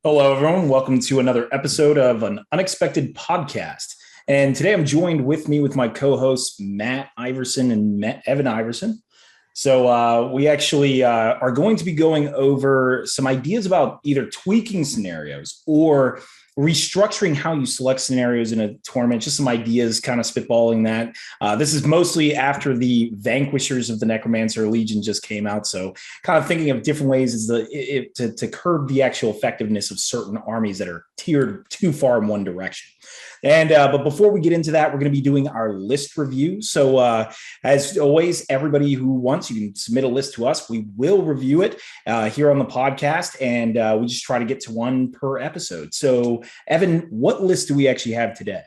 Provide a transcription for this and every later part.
Hello, everyone. Welcome to another episode of an unexpected podcast. And today I'm joined with my co-hosts, Matt Iverson and Evan Iverson. So we actually are going to be going over some ideas about either tweaking scenarios or restructuring how you select scenarios in a tournament. Just some ideas, kind of spitballing that. This is mostly after the Vanquishers of the Necromancer Legion just came out. So kind of thinking of different ways to curb the actual effectiveness of certain armies that are tiered too far in one direction. And but before we get into that, we're going to be doing our list review. So as always, everybody who wants, you can submit a list to us. We will review it here on the podcast, and we just try to get to one per episode. So, Evan, what list do we actually have today?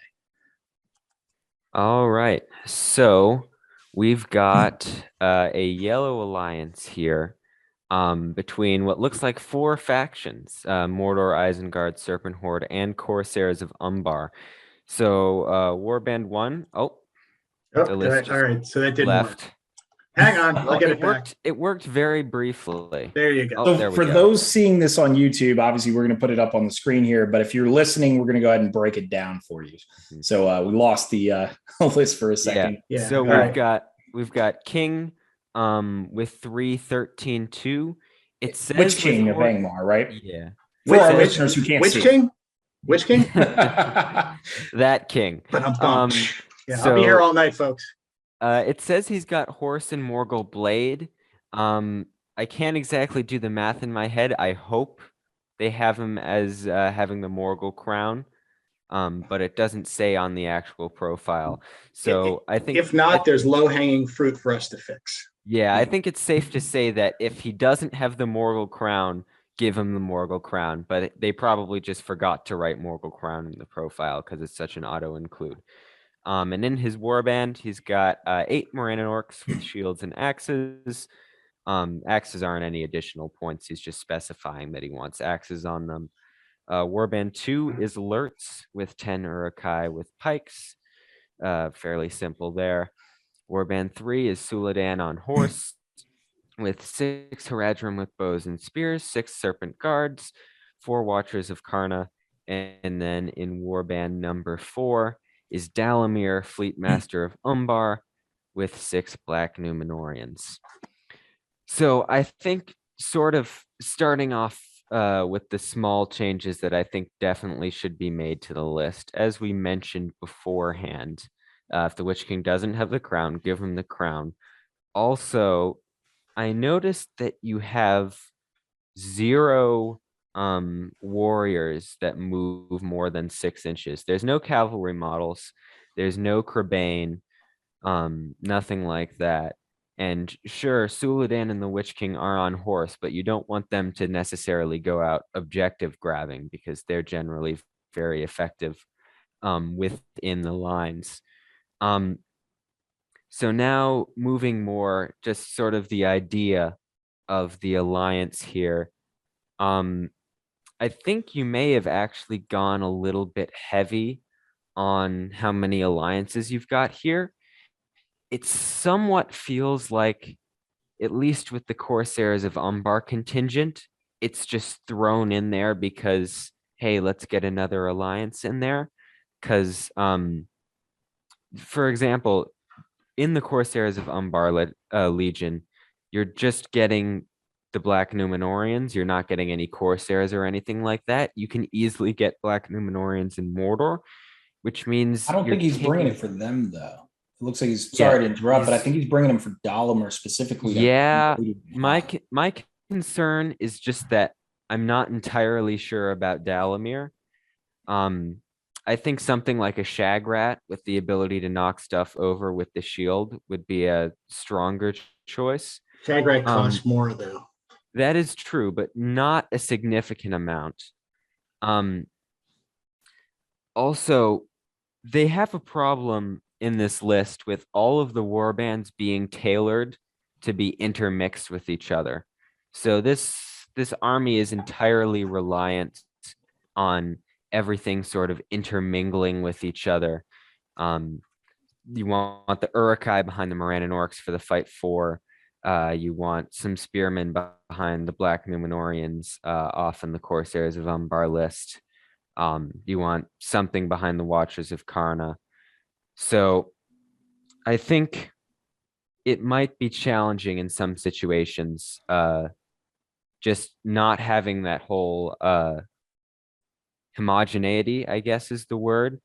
All right. So we've got a yellow alliance here between what looks like four factions, Mordor, Isengard, Serpent Horde, and Corsairs of Umbar. So Warband 1, the list all right. So that didn't left. work. Hang on, I'll get it worked, back. It worked very briefly. There you go. So for those seeing this on YouTube, obviously we're going to put it up on the screen here, but if you're listening, we're going to go ahead and break it down for you. So we lost the list for a second. Yeah. So we've got King with 3-13-2. It says Witch King of Angmar, right? Yeah. For our listeners who can't see. King? Which King? That King. I'll be here all night, folks. It says he's got Horse and Morgul Blade. I can't exactly do the math in my head. I hope they have him as having the Morgul crown, but it doesn't say on the actual profile. So I think if not, there's low-hanging fruit for us to fix. Yeah, I think it's safe to say that if he doesn't have the Morgul crown, give him the Morgul crown. But they probably just forgot to write Morgul crown in the profile because it's such an auto-include. And in his warband, he's got 8 Morannon orcs with shields and axes. Axes aren't any additional points. He's just specifying that he wants axes on them. Warband 2 is alerts with 10 Uruk-hai with pikes. Fairly simple there. Warband 3 is Suladan on horse with 6 Haradrim with bows and spears, 6 Serpent Guards, 4 Watchers of Karna. And then in Warband number 4 is Dalamir, Fleet Master of Umbar, with 6 Black Numenorians. So I think sort of starting off with the small changes that I think definitely should be made to the list. As we mentioned beforehand, if the Witch King doesn't have the crown, give him the crown. Also, I noticed that you have 0 warriors that move more than 6 inches. There's no cavalry models. There's no Crebain. Nothing like that. And sure, Suladan and the Witch King are on horse, but you don't want them to necessarily go out objective grabbing because they're generally very effective within the lines. So now moving more just sort of the idea of the alliance here. I think you may have actually gone a little bit heavy on how many alliances you've got here. It somewhat feels like, at least with the Corsairs of Umbar contingent, it's just thrown in there because, hey, let's get another alliance in there. Because, for example, in the Corsairs of Umbar Legion, you're just getting the Black Numenorians. You're not getting any Corsairs or anything like that. You can easily get Black Numenorians in Mordor, which means I don't think he's bringing it for them, though. It looks like he's sorry to interrupt, but I think he's bringing them for Dalamir specifically. Yeah, my concern is just that I'm not entirely sure about Dalamir. I think something like a Shagrat with the ability to knock stuff over with the shield would be a stronger choice. Shagrat costs more, though. That is true, but not a significant amount. Also, they have a problem in this list with all of the warbands being tailored to be intermixed with each other. So this army is entirely reliant on everything sort of intermingling with each other. You want the Uruk-hai behind the Morannon orcs for the fight 4. You want some spearmen behind the Black Numenorians off in the Corsairs of Umbar list. You want something behind the Watchers of Karna. So I think it might be challenging in some situations, just not having that whole homogeneity, I guess is the word,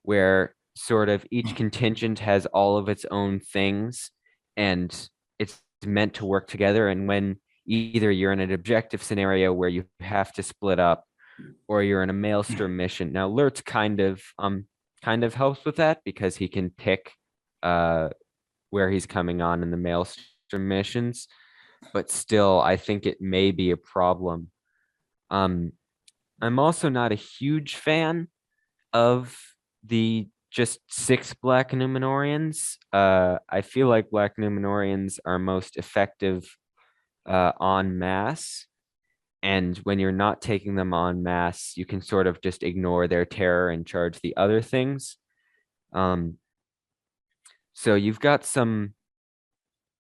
where sort of each contingent has all of its own things and it's meant to work together. And when either you're in an objective scenario where you have to split up, or you're in a Maelstrom mission. Now, Lurtz kind of helps with that because he can pick where he's coming on in the Maelstrom missions, but still, I think it may be a problem. I'm also not a huge fan of the just 6 Black Numenorians. I feel like Black Numenorians are most effective en masse. And when you're not taking them en masse, you can sort of just ignore their terror and charge the other things. So you've got some,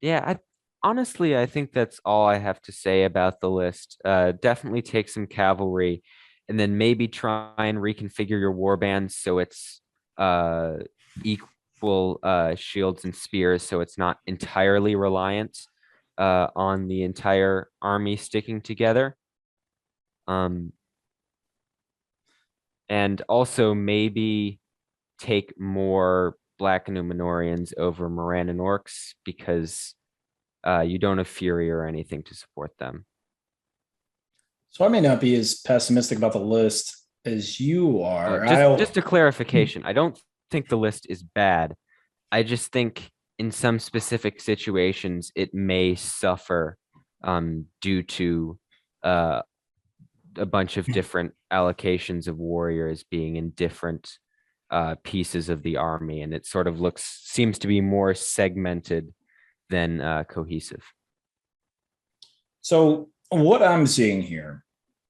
yeah, honestly, I think that's all I have to say about the list. Definitely take some cavalry and then maybe try and reconfigure your warbands so it's equal shields and spears, so it's not entirely reliant on the entire army sticking together. And also maybe take more Black Numenorians over Moran and Orcs because you don't have Fury or anything to support them. So I may not be as pessimistic about the list as you are. Just a clarification. I don't think the list is bad. I just think in some specific situations it may suffer due to a bunch of different allocations of warriors being in different pieces of the army, and it sort of seems to be more segmented than cohesive. So what I'm seeing here,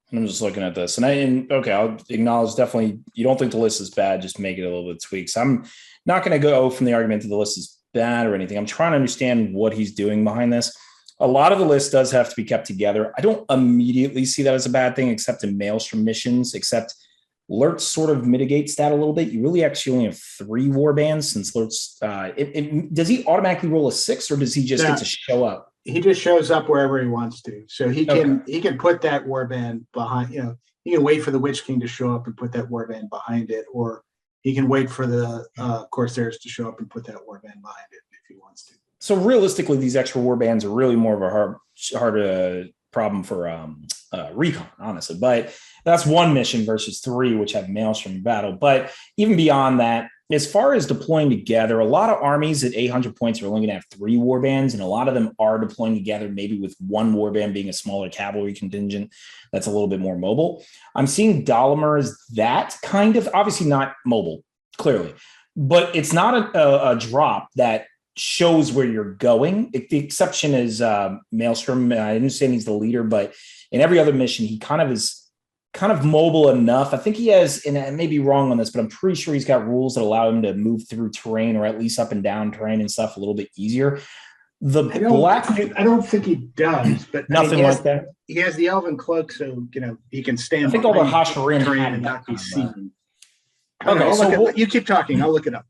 and I'm just looking at this, and okay, I'll acknowledge definitely you don't think the list is bad, just make it a little bit tweaks. I'm not going to go from the argument that the list is bad or anything. I'm trying to understand what he's doing behind this. A lot of the list does have to be kept together. I don't immediately see that as a bad thing, except in Maelstrom missions, except Lurtz sort of mitigates that a little bit. You really actually only have 3 warbands since Lurtz. Does he automatically roll a 6 or does he just get to show up? He just shows up wherever he wants to. So he can put that warband behind, he can wait for the Witch King to show up and put that warband behind it, or he can wait for the Corsairs to show up and put that warband behind it if he wants to. So realistically, these extra warbands are really more of a hard problem for recon, honestly. But that's 1 mission versus 3, which have Maelstrom battle. But even beyond that, as far as deploying together, a lot of armies at 800 points are only going to have 3 warbands, and a lot of them are deploying together, maybe with 1 warband being a smaller cavalry contingent that's a little bit more mobile. I'm seeing Dalamer as that kind of, obviously not mobile, clearly, but it's not a drop that shows where you're going. The exception is Maelstrom. I understand he's the leader, but in every other mission, he kind of mobile enough. I think he has, and I may be wrong on this, but I'm pretty sure he's got rules that allow him to move through terrain or at least up and down terrain and stuff a little bit easier. I don't think he does, but nothing like that. He has the Elven Cloak, so he can stand. I think all the Hasharin terrain and not be seen. Okay, you keep talking. I'll look it up.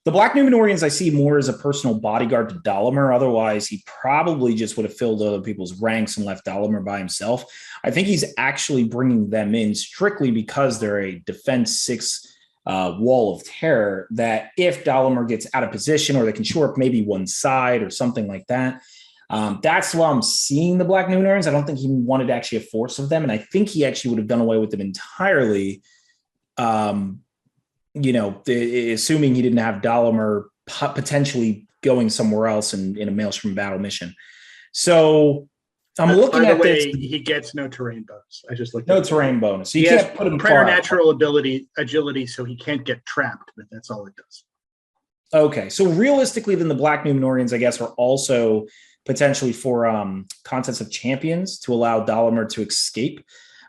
The Black Numenorians I see more as a personal bodyguard to Dalamer. Otherwise, he probably just would have filled other people's ranks and left Dalamer by himself. I think he's actually bringing them in strictly because they're a defense 6 wall of terror, that if Dalamer gets out of position or they can shore up maybe one side or something like that, that's why I'm seeing the Black Numenorians. I don't think he wanted actually a force of them, and I think he actually would have done away with them entirely, assuming he didn't have Dalamer potentially going somewhere else in a Maelstrom battle mission. So I'm looking at this. He gets no terrain bonus. I just looked at terrain bonus. So you can't put him preternatural agility, so he can't get trapped, but that's all it does. Okay. So realistically, then the Black Numenorians, I guess, are also potentially for Contest of Champions to allow Dalamer to escape.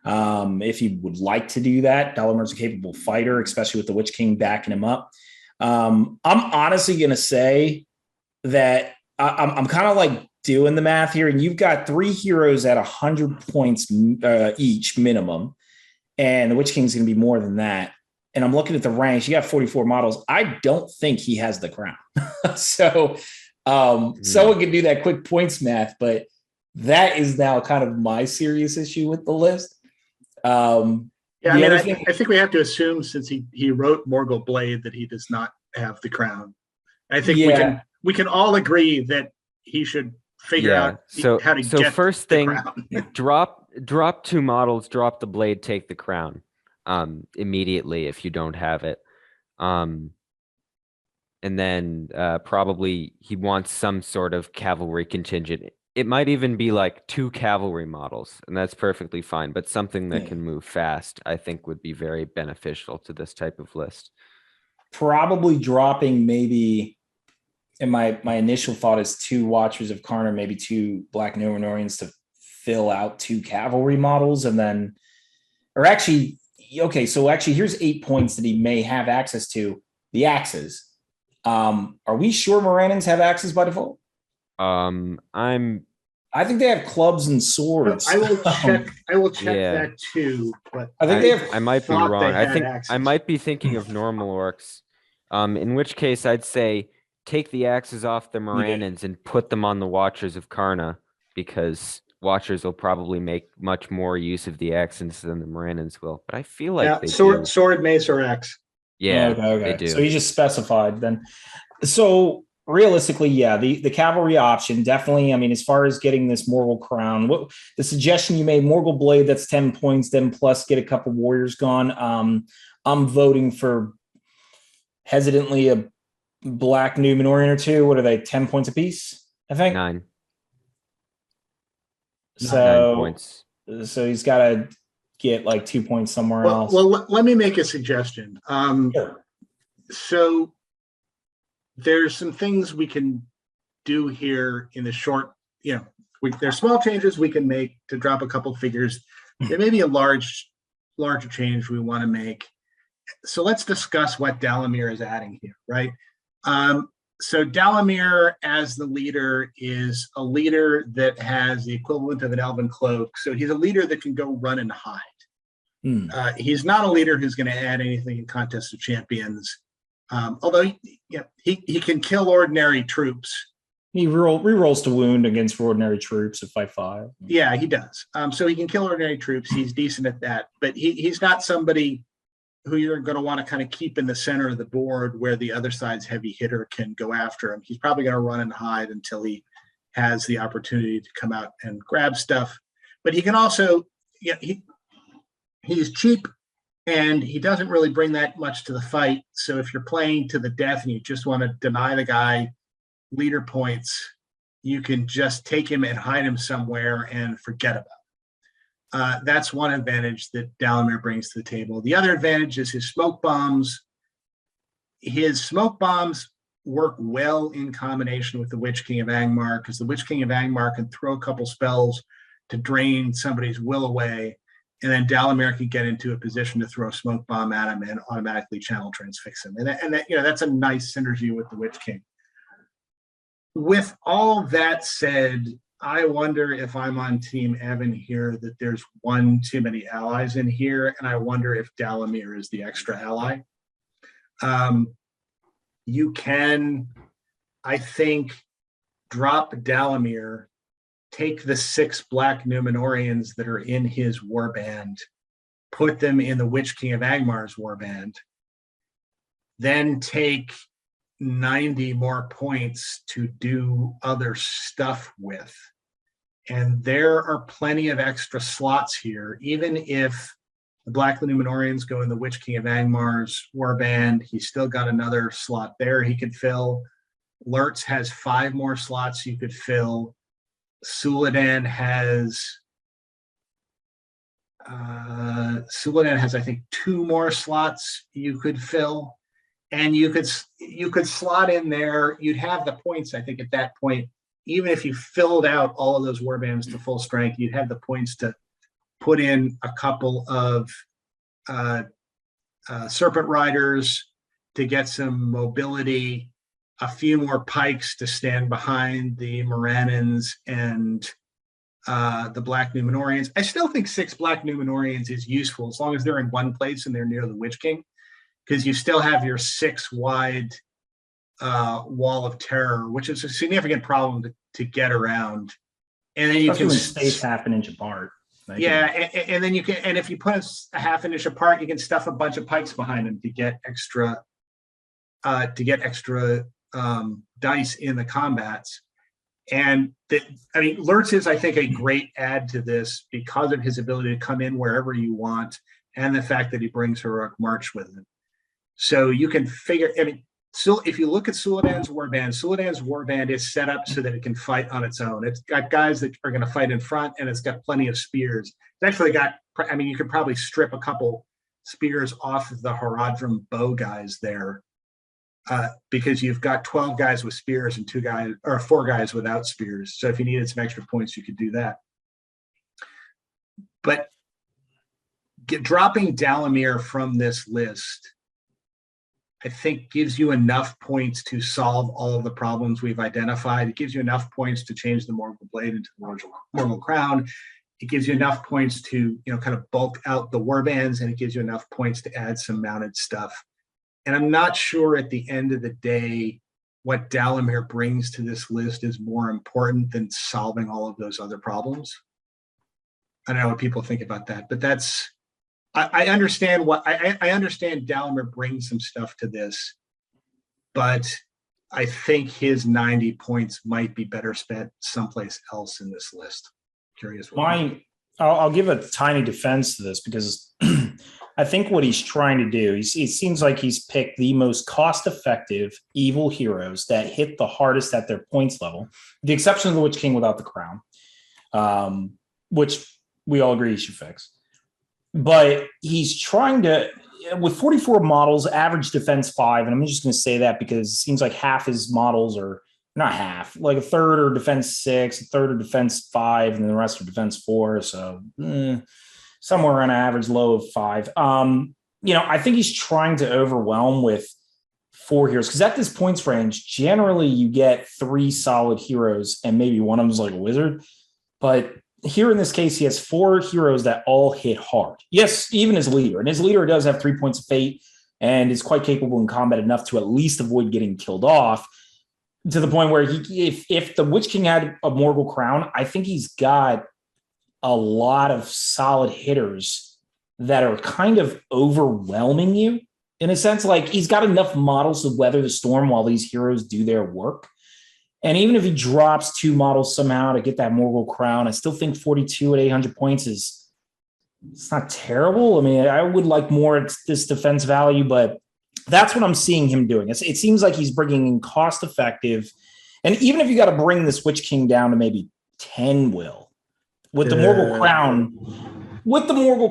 If he would like to do that. Dalamer's a capable fighter, especially with the Witch King backing him up. I'm honestly going to say that I'm kind of like doing the math here, and you've got 3 heroes at 100 points each minimum, and the Witch King's going to be more than that. And I'm looking at the ranks. You got 44 models. I don't think he has the crown. So someone can do that quick points math, but that is now kind of my serious issue with the list. Yeah, I mean, I think we have to assume, since he wrote Morgul Blade, that he does not have the crown. I think we can all agree that he should figure out how to get first the thing, crown. drop 2 models, drop the blade, take the crown immediately if you don't have it. And then probably he wants some sort of cavalry contingent. It might even be like 2 cavalry models, and that's perfectly fine. But something that can move fast, I think, would be very beneficial to this type of list. Probably dropping maybe, and my initial thought is 2 Watchers of Karna, maybe 2 Black Numenorians to fill out 2 cavalry models, and then, or actually, okay, so actually here's 8 points that he may have access to. The axes. Are we sure Morannons have axes by default? I think they have clubs and swords. I will check that too. But I think I might be wrong. I might be thinking of normal orcs. In which case I'd say take the axes off the Morannons and put them on the Watchers of Karna, because Watchers will probably make much more use of the axes than the Morannons will. But I feel like they do. Sword, mace, or axe. Yeah, okay. They do. So he just specified then. So realistically, the cavalry option, definitely. I mean, as far as getting this Morgul crown, what the suggestion you made, Morgul Blade, that's 10 points, then plus get a couple warriors gone. I'm voting for hesitantly a Black Numenorian or 2. What are they, 10 points apiece? I think 9. So 9 points. So he's got to get like 2 points somewhere else. Well, let me make a suggestion. Sure. So there's some things we can do here in the short, there's small changes we can make to drop a couple figures. There may be a larger change we want to make. So let's discuss what Dalamir is adding here, right? So Dalamir, as the leader, is a leader that has the equivalent of an elven cloak. So he's a leader that can go run and hide. He's not a leader who's going to add anything in Contest of Champions. Although he can kill ordinary troops. He re-rolls to wound against ordinary troops at 5/5. Yeah, he does. So he can kill ordinary troops. He's decent at that. But he's not somebody who you're going to want to kind of keep in the center of the board where the other side's heavy hitter can go after him. He's probably going to run and hide until he has the opportunity to come out and grab stuff. But he can also, he's cheap, and he doesn't really bring that much to the fight. So if you're playing to the death and you just want to deny the guy leader points, you can just take him and hide him somewhere and forget about it. That's one advantage that Dalamir brings to the table. The other advantage is his smoke bombs. His smoke bombs work well in combination with the Witch King of Angmar, because the Witch King of Angmar can throw a couple spells to drain somebody's will away, and then Dalamir can get into a position to throw a smoke bomb at him and automatically channel transfix him. And that's a nice synergy with the Witch King. With all that said, I wonder if I'm on Team Evan here, that there's one too many allies in here, and I wonder if Dalamir is the extra ally. You can, I think, drop Dalamir, take the 6 Black Numenorians that are in his warband, put them in the Witch King of Angmar's warband, then take 90 more points to do other stuff with. And there are plenty of extra slots here. Even if the Black Numenorians go in the Witch King of Angmar's warband, he's still got another slot there he could fill. Lurtz has 5 more slots you could fill. Suladan has, I think, 2 more slots you could fill. And you could slot in there. You'd have the points, I think, at that point. Even if you filled out all of those warbands to full strength, you'd have the points to put in a couple of Serpent Riders to get some mobility. a few more pikes to stand behind the Morannons and the Black Numenorians. I still think 6 Black Numenorians is useful as long as they're in one place and they're near the Witch King, because you still have your 6 wide wall of terror, which is a significant problem to get around. And then especially when space half an inch apart. And then you can, and if you put a half an inch apart, you can stuff a bunch of pikes behind them to get extra dice in the combats. And Lurtz is, I think, a great add to this because of his ability to come in wherever you want, and the fact that he brings Heroic March with him. So you can figure. So if you look at Suladan's warband is set up so that it can fight on its own. It's got guys that are going to fight in front, and it's got plenty of spears. It's actually got. You could probably strip a couple spears off of the Haradrim bow guys there. Because you've got 12 guys with spears and 4 guys without spears. So if you needed some extra points, you could do that. But dropping Dalamir from this list, I think, gives you enough points to solve all of the problems we've identified. It gives you enough points to change the Morgul Blade into the Morgul Crown. It gives you enough points to kind of bulk out the warbands, and it gives you enough points to add some mounted stuff. And I'm not sure at the end of the day what Dalamir brings to this list is more important than solving all of those other problems. I don't know what people think about that, but I understand I understand Dalamir brings some stuff to this, but I think his 90 points might be better spent someplace else in this list. Curious. I'll give a tiny defense to this because I think what he's trying to do, it seems like he's picked the most cost-effective evil heroes that hit the hardest at their points level, with the exception of the Witch King without the crown, which we all agree he should fix. But he's trying to, with 44 models, average defense 5, and I'm just going to say that because it seems like half his models are, not half, like a third are defense 6, a third are defense 5, and the rest are defense 4, so somewhere around an average low of 5. I think he's trying to overwhelm with 4 heroes, because at this points range, generally you get 3 solid heroes and maybe one of them is like a wizard. But here in this case, he has 4 heroes that all hit hard. Yes, even his leader. And his leader does have 3 points of fate and is quite capable in combat enough to at least avoid getting killed off, to the point where if the Witch King had a Morgul Crown, I think he's got a lot of solid hitters that are kind of overwhelming you in a sense. Like, he's got enough models to weather the storm while these heroes do their work. And even if he drops 2 models somehow to get that Morgul Crown, I still think 42 at 800 points it's not terrible. I mean, I would like more at this defense value, but that's what I'm seeing him doing. It seems like he's bringing in cost effective. And even if you got to bring this Witch King down to maybe 10 will, with the Morgul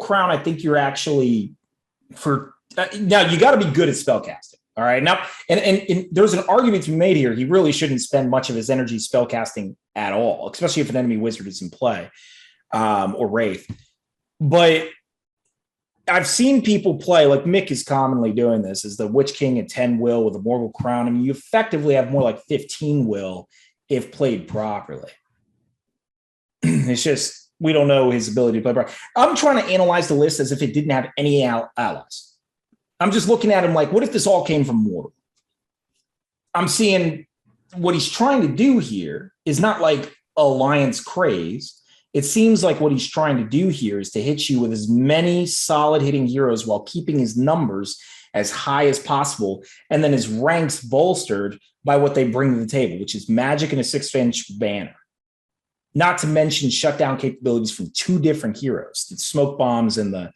Crown, I think you're actually now you got to be good at spellcasting. All right. Now, and there's an argument to be made here. He really shouldn't spend much of his energy spellcasting at all, especially if an enemy wizard is in play, or wraith. But I've seen people play, like Mick is commonly doing this, is the Witch King at 10 will with a Morgul Crown. I mean, you effectively have more like 15 will if played properly. It's just, we don't know his ability to play properly. I'm trying to analyze the list as if it didn't have any allies. I'm just looking at him like, what if this all came from Mordor? I'm seeing what he's trying to do here is not like alliance craze. It seems like what he's trying to do here is to hit you with as many solid hitting heroes while keeping his numbers as high as possible, and then his ranks bolstered by what they bring to the table, which is magic and a 6-inch banner. Not to mention shutdown capabilities from 2 different heroes, the smoke bombs and the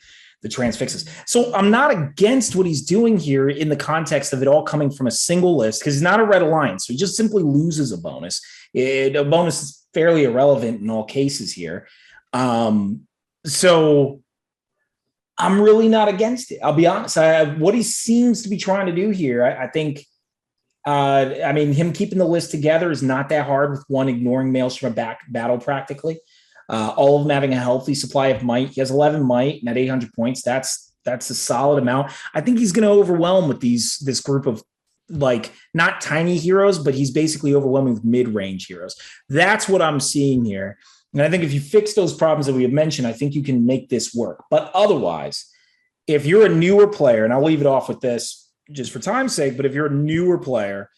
transfixes. So I'm not against what he's doing here in the context of it all coming from a single list, because he's not a red alliance. So he just simply loses a bonus. A bonus is fairly irrelevant in all cases here. So I'm really not against it. I'll be honest. What he seems to be trying to do here, I think, him keeping the list together is not that hard, with one ignoring Maelstrom battle practically. All of them having a healthy supply of might. He has 11 might, and at 800 points, that's a solid amount. I think he's going to overwhelm with this group of like not tiny heroes, but he's basically overwhelming with mid-range heroes. That's what I'm seeing here. And I think if you fix those problems that we have mentioned, I think you can make this work. But otherwise, if you're a newer player, and I'll leave it off with this just for time's sake, but if you're a newer player,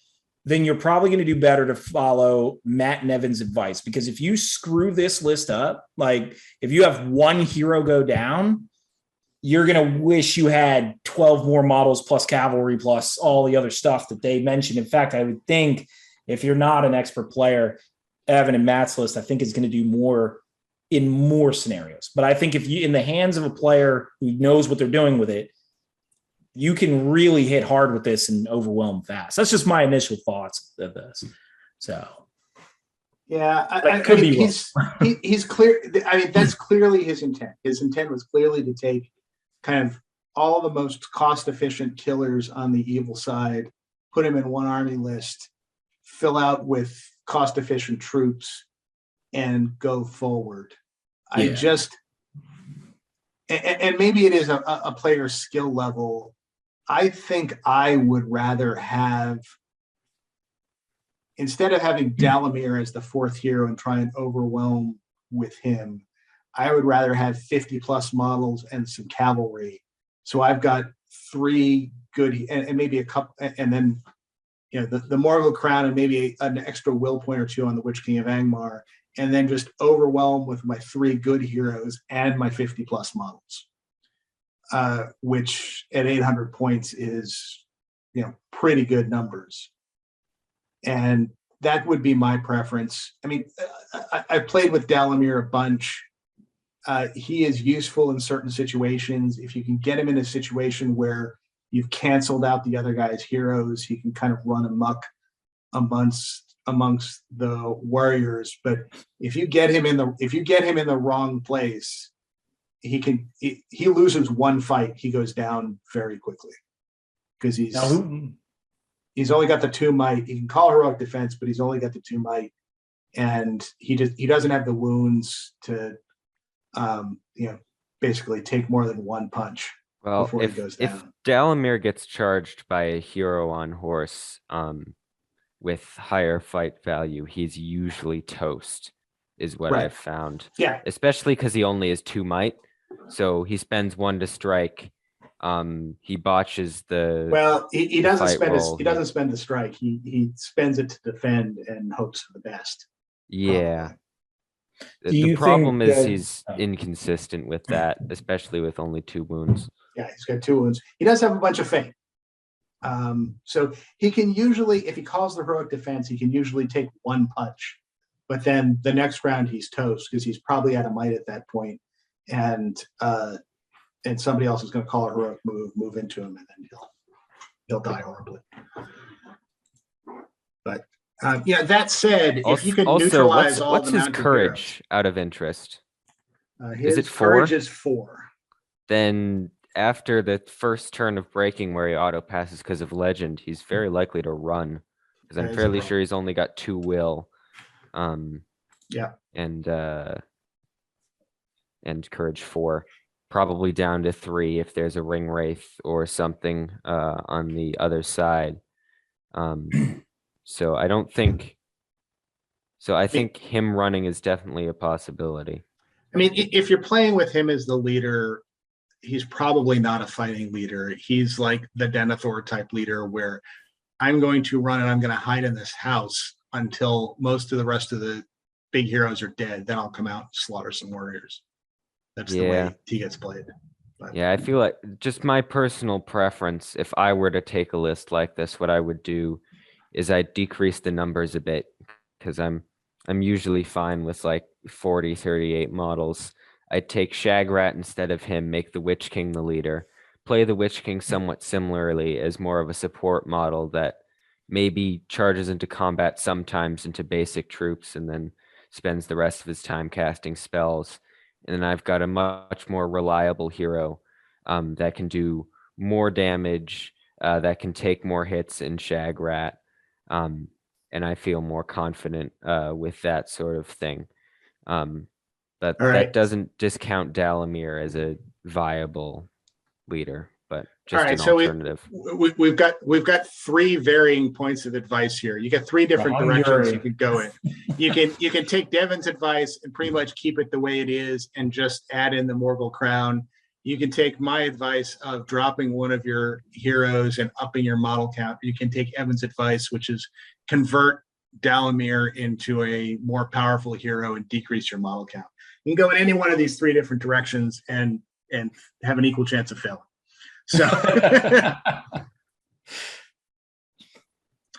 then you're probably going to do better to follow Matt and Evan's advice. Because if you screw this list up, like if you have one hero go down, you're going to wish you had 12 more models plus cavalry plus all the other stuff that they mentioned. In fact, I would think if you're not an expert player, Evan and Matt's list, I think is going to do more in more scenarios. But I think if you in the hands of a player who knows what they're doing with it, you can really hit hard with this and overwhelm fast. That's just my initial thoughts of this. So, yeah, I mean, he's clear. I mean, that's clearly his intent. His intent was clearly to take kind of all the most cost-efficient killers on the evil side, put him in one army list, fill out with cost-efficient troops, and go forward. Yeah. I just, and maybe it is a player's skill level. I think I would rather have, instead of having Dalamir as the fourth hero and try and overwhelm with him, I would rather have 50 plus models and some cavalry. So I've got 3 good and maybe a couple, and then the Morgul Crown and maybe an extra will point or 2 on the Witch King of Angmar, and then just overwhelm with my 3 good heroes and my 50 plus models. Which at 800 points is, pretty good numbers. And that would be my preference. I mean, I played with Dalamir a bunch. He is useful in certain situations. If you can get him in a situation where you've canceled out the other guy's heroes, he can kind of run amok amongst the warriors. But if you get him in the wrong place, he loses one fight, he goes down very quickly because he's only got the 2 might. He can call heroic defense, but he's only got the 2 might, and he doesn't have the wounds to basically take more than 1 punch before he goes down. If Dalamir gets charged by a hero on horse with higher fight value, he's usually toast, is what I've found. Yeah, especially because he only has 2 might. So he spends 1 to strike. He botches the. Well, he doesn't spend the strike. He spends it to defend and hopes for the best. Yeah. The problem is he's inconsistent with that, especially with only 2 wounds. Yeah, he's got 2 wounds. He does have a bunch of fame. So he can usually, if he calls the heroic defense, he can usually take 1 punch. But then the next round he's toast because he's probably out of might at that point. And somebody else is going to call a heroic move into him, and then he'll die horribly. But that said, if you can neutralize what's his courage out of interest? Is it 4? Courage is 4. Then after the first turn of breaking where he auto passes because of legend, he's very likely to run because I'm fairly sure he's only got 2 will. And courage 4, probably down to 3 if there's a ring wraith or something on the other side. So I think him running is definitely a possibility. I mean, if you're playing with him as the leader, he's probably not a fighting leader. He's like the Denethor type leader where I'm going to run and I'm going to hide in this house until most of the rest of the big heroes are dead. Then I'll come out and slaughter some warriors. That's the way he gets played. But. Yeah, I feel like just my personal preference, if I were to take a list like this, what I would do is I'd decrease the numbers a bit because I'm usually fine with like 40, 38 models. I'd take Shagrat instead of him, make the Witch King the leader, play the Witch King somewhat similarly as more of a support model that maybe charges into combat sometimes into basic troops and then spends the rest of his time casting spells. And then I've got a much more reliable hero that can do more damage, that can take more hits in Shagrat. And I feel more confident with that sort of thing. But that doesn't discount Dalamir as a viable leader. but All just right, an so alternative. we've got three varying points of advice here. You got three different directions you could go in. You can take Devin's advice and pretty much keep it the way it is and just add in the Morgul Crown. You can take my advice of dropping one of your heroes and upping your model count. You can take Evan's advice, which is convert Dalamir into a more powerful hero and decrease your model count. You can go in any one of these three different directions and have an equal chance of failing. So,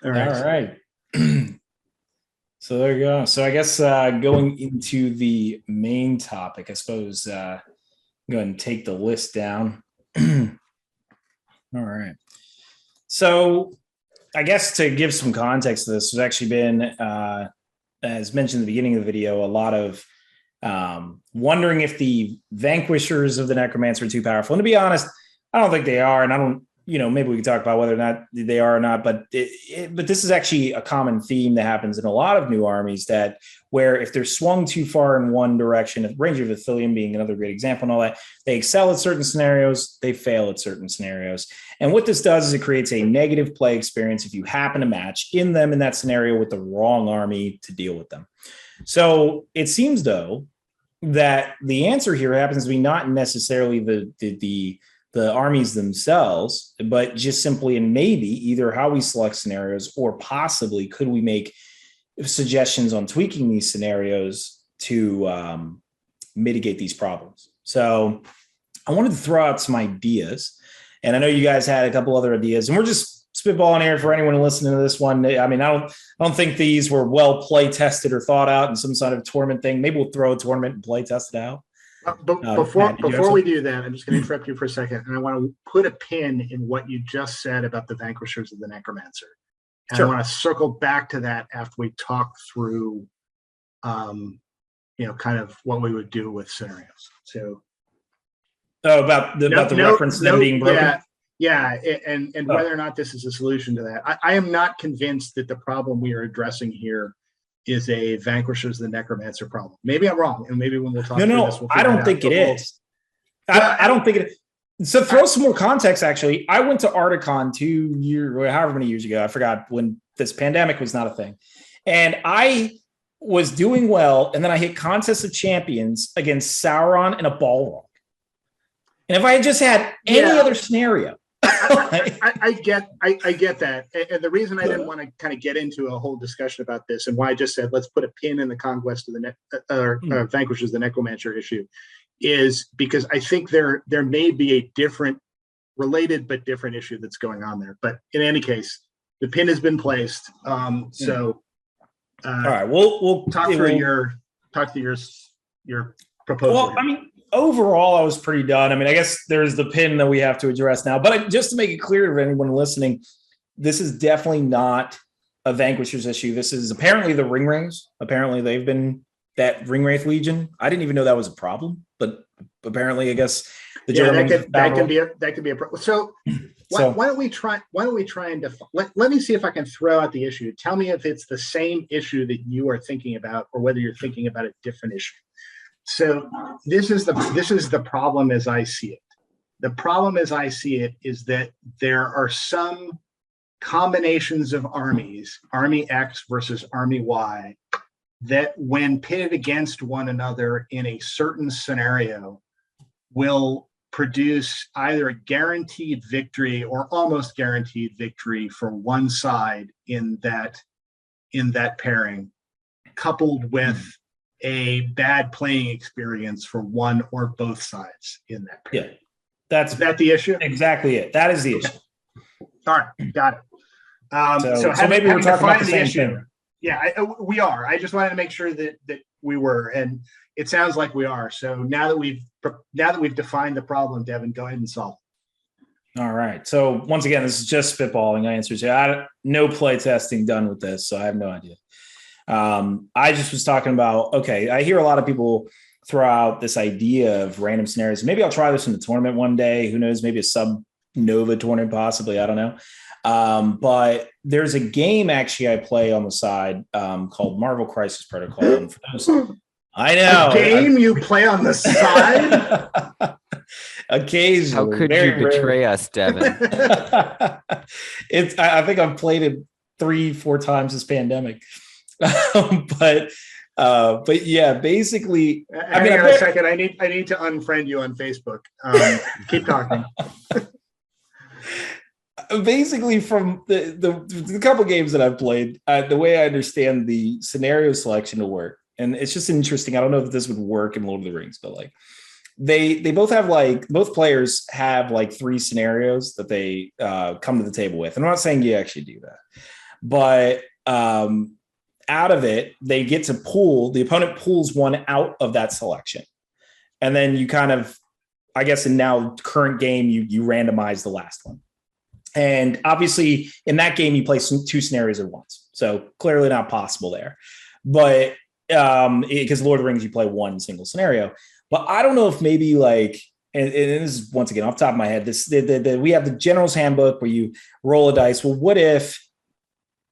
all right. So there you go. So I guess going into the main topic, I suppose, go ahead and take the list down. All right. So I guess to give some context to this, there's actually been, as mentioned at the beginning of the video, a lot of wondering if the Vanquishers of the Necromancer are too powerful. And to be honest, I don't think they are. And I don't, maybe we can talk about whether or not they are or not, but this is actually a common theme that happens in a lot of new armies, that where if they're swung too far in one direction, Ranger of Ithilien being another great example and all that, they excel at certain scenarios, they fail at certain scenarios. And what this does is it creates a negative play experience if you happen to match in that scenario with the wrong army to deal with them. So it seems, though, that the answer here happens to be not necessarily the armies themselves, but just simply and maybe either how we select scenarios, or possibly could we make suggestions on tweaking these scenarios to mitigate these problems. So I wanted to throw out some ideas, and I know you guys had a couple other ideas, and we're just spitballing here for anyone listening to this one. I mean, I don't think these were well play tested or thought out in some sort of tournament thing. Maybe we'll throw a tournament and play test it out. But before we do that, I'm just going to interrupt you for a second, and I want to put a pin in what you just said about the Vanquishers of the Necromancer. And sure. I want to circle back to that after we talk through, kind of what we would do with scenarios. So, about the reference to them being broken. Yeah, and whether or not this is a solution to that. I am not convinced that the problem we are addressing here is a Vanquishers of the Necromancer problem. Maybe I'm wrong, and maybe when we'll talk through this, we'll I don't think it is. I don't think it is. So throw some more context, actually. I went to Articon 2 years, however many years ago, I forgot, when this pandemic was not a thing. And I was doing well, and then I hit Contest of Champions against Sauron and a Balrog. And if I had just had any other scenario, I get that, and the reason I didn't want to kind of get into a whole discussion about this, and why I just said let's put a pin in the Conquest of the Vanquishers the Necromancer issue, is because I think there may be a different, related but different issue that's going on there. But in any case, the pin has been placed. So, all right, we'll talk through your proposal. Well, I mean, overall, I was pretty done. I mean, I guess there's the pin that we have to address now. But just to make it clear to anyone listening, this is definitely not a Vanquishers issue. This is apparently the Ring Wraiths. Apparently, they've been that Ring Wraith Legion. I didn't even know that was a problem, but apparently, I guess the Germans that can be a problem. So, why don't we try and define? Let me see if I can throw out the issue. Tell me if it's the same issue that you are thinking about, or whether you're thinking about a different issue. So this is the problem as I see it. The problem as I see it is that there are some combinations of armies, Army X versus Army Y, that when pitted against one another in a certain scenario will produce either a guaranteed victory or almost guaranteed victory for one side in that pairing, coupled with a bad playing experience for one or both sides in that period. Yeah, is that the issue? Exactly it. That is the issue. All right, got it. So maybe we're talking about the same thing. Yeah, we are. I just wanted to make sure that we were, and it sounds like we are. So now that we've defined the problem, Devin, go ahead and solve it. All right. So once again, this is just spitballing answers. No play testing done with this, so I have no idea. I just was talking about, okay, I hear a lot of people throw out this idea of random scenarios. Maybe I'll try this in the tournament one day. Who knows? Maybe a sub-Nova tournament, possibly. I don't know. But there's a game actually I play on the side called Marvel Crisis Protocol. And for those, I know. A game you play on the side? Occasionally. How could very you betray us, Devin? I think I've played it 3-4 times this pandemic. But yeah, basically, Hang on a second. I need to unfriend you on Facebook. Keep talking. Basically, from the couple games that I've played, the way I understand the scenario selection to work, and it's just interesting. I don't know if this would work in Lord of the Rings, but like they both have both players have like 3 scenarios that they come to the table with. And I'm not saying you actually do that, but out of it, they get to the opponent pulls one out of that selection. And then you kind of, I guess in now current game, you randomize the last one. And obviously in that game, you play 2 scenarios at once. So clearly not possible there. But because Lord of the Rings, you play 1 single scenario. But I don't know if maybe like, and this is once again off the top of my head, we have the General's Handbook where you roll a dice. Well, what if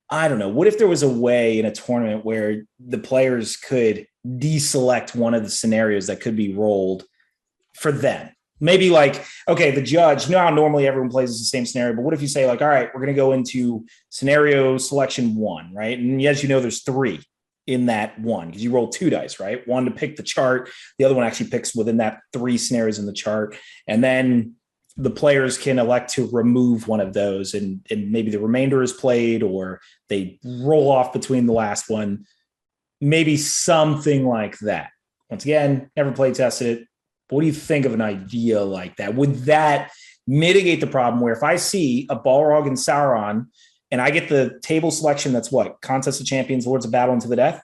there was a way in a tournament where the players could deselect one of the scenarios that could be rolled for them? Maybe like, okay, the judge, you know how normally everyone plays the same scenario, but what if you say like, all right, we're going to go into scenario selection 1, right? And as you know, there's 3 in that 1 because you roll 2 dice, right? 1 to pick the chart. The other one actually picks within that 3 scenarios in the chart. And then the players can elect to remove one of those and maybe the remainder is played or they roll off between the last one. Maybe something like that. Once again, never play tested it. What do you think of an idea like that? Would that mitigate the problem where if I see a Balrog and Sauron and I get the table selection, that's what? Contest of Champions, Lords of Battle, and to the Death,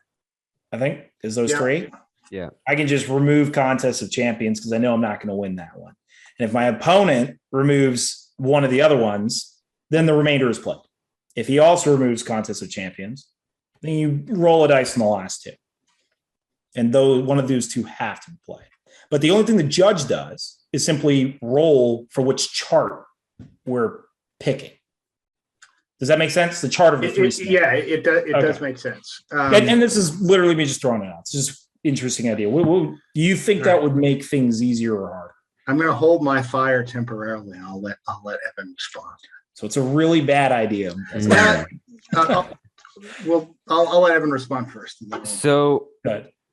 I think, is those 3? Yeah. I can just remove Contest of Champions because I know I'm not going to win that one. And if my opponent removes one of the other ones, then the remainder is played. If he also removes Contest of Champions, then you roll a dice in the last 2. And though one of those 2 have to be played. But the only thing the judge does is simply roll for which chart we're picking. Does that make sense? The chart of the 3 scenarios. Yeah, it does. It does make sense. And this is literally me just throwing it out. It's just an interesting idea. Do you think that would make things easier or harder? I'm going to hold my fire temporarily. I'll let Evan respond. So it's a really bad idea. I'll let Evan respond first. So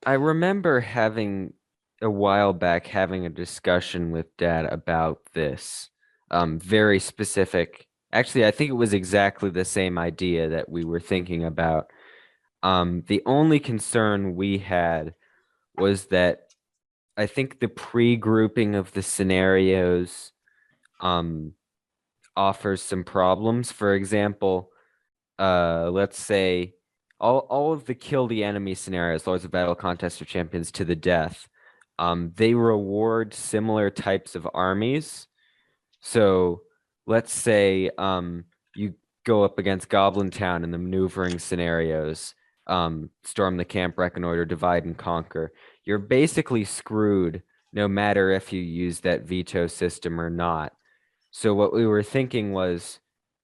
I remember having a while back having a discussion with Dad about this very specific. Actually, I think it was exactly the same idea that we were thinking about. The only concern we had was that I think the pre-grouping of the scenarios offers some problems. For example, let's say all of the kill the enemy scenarios, Lords of Battle, Contest of Champions, to the Death, they reward similar types of armies. So let's say you go up against Goblin Town in the maneuvering scenarios, storm the camp, reconnoiter, divide and conquer. You're basically screwed no matter if you use that veto system or not. So what we were thinking was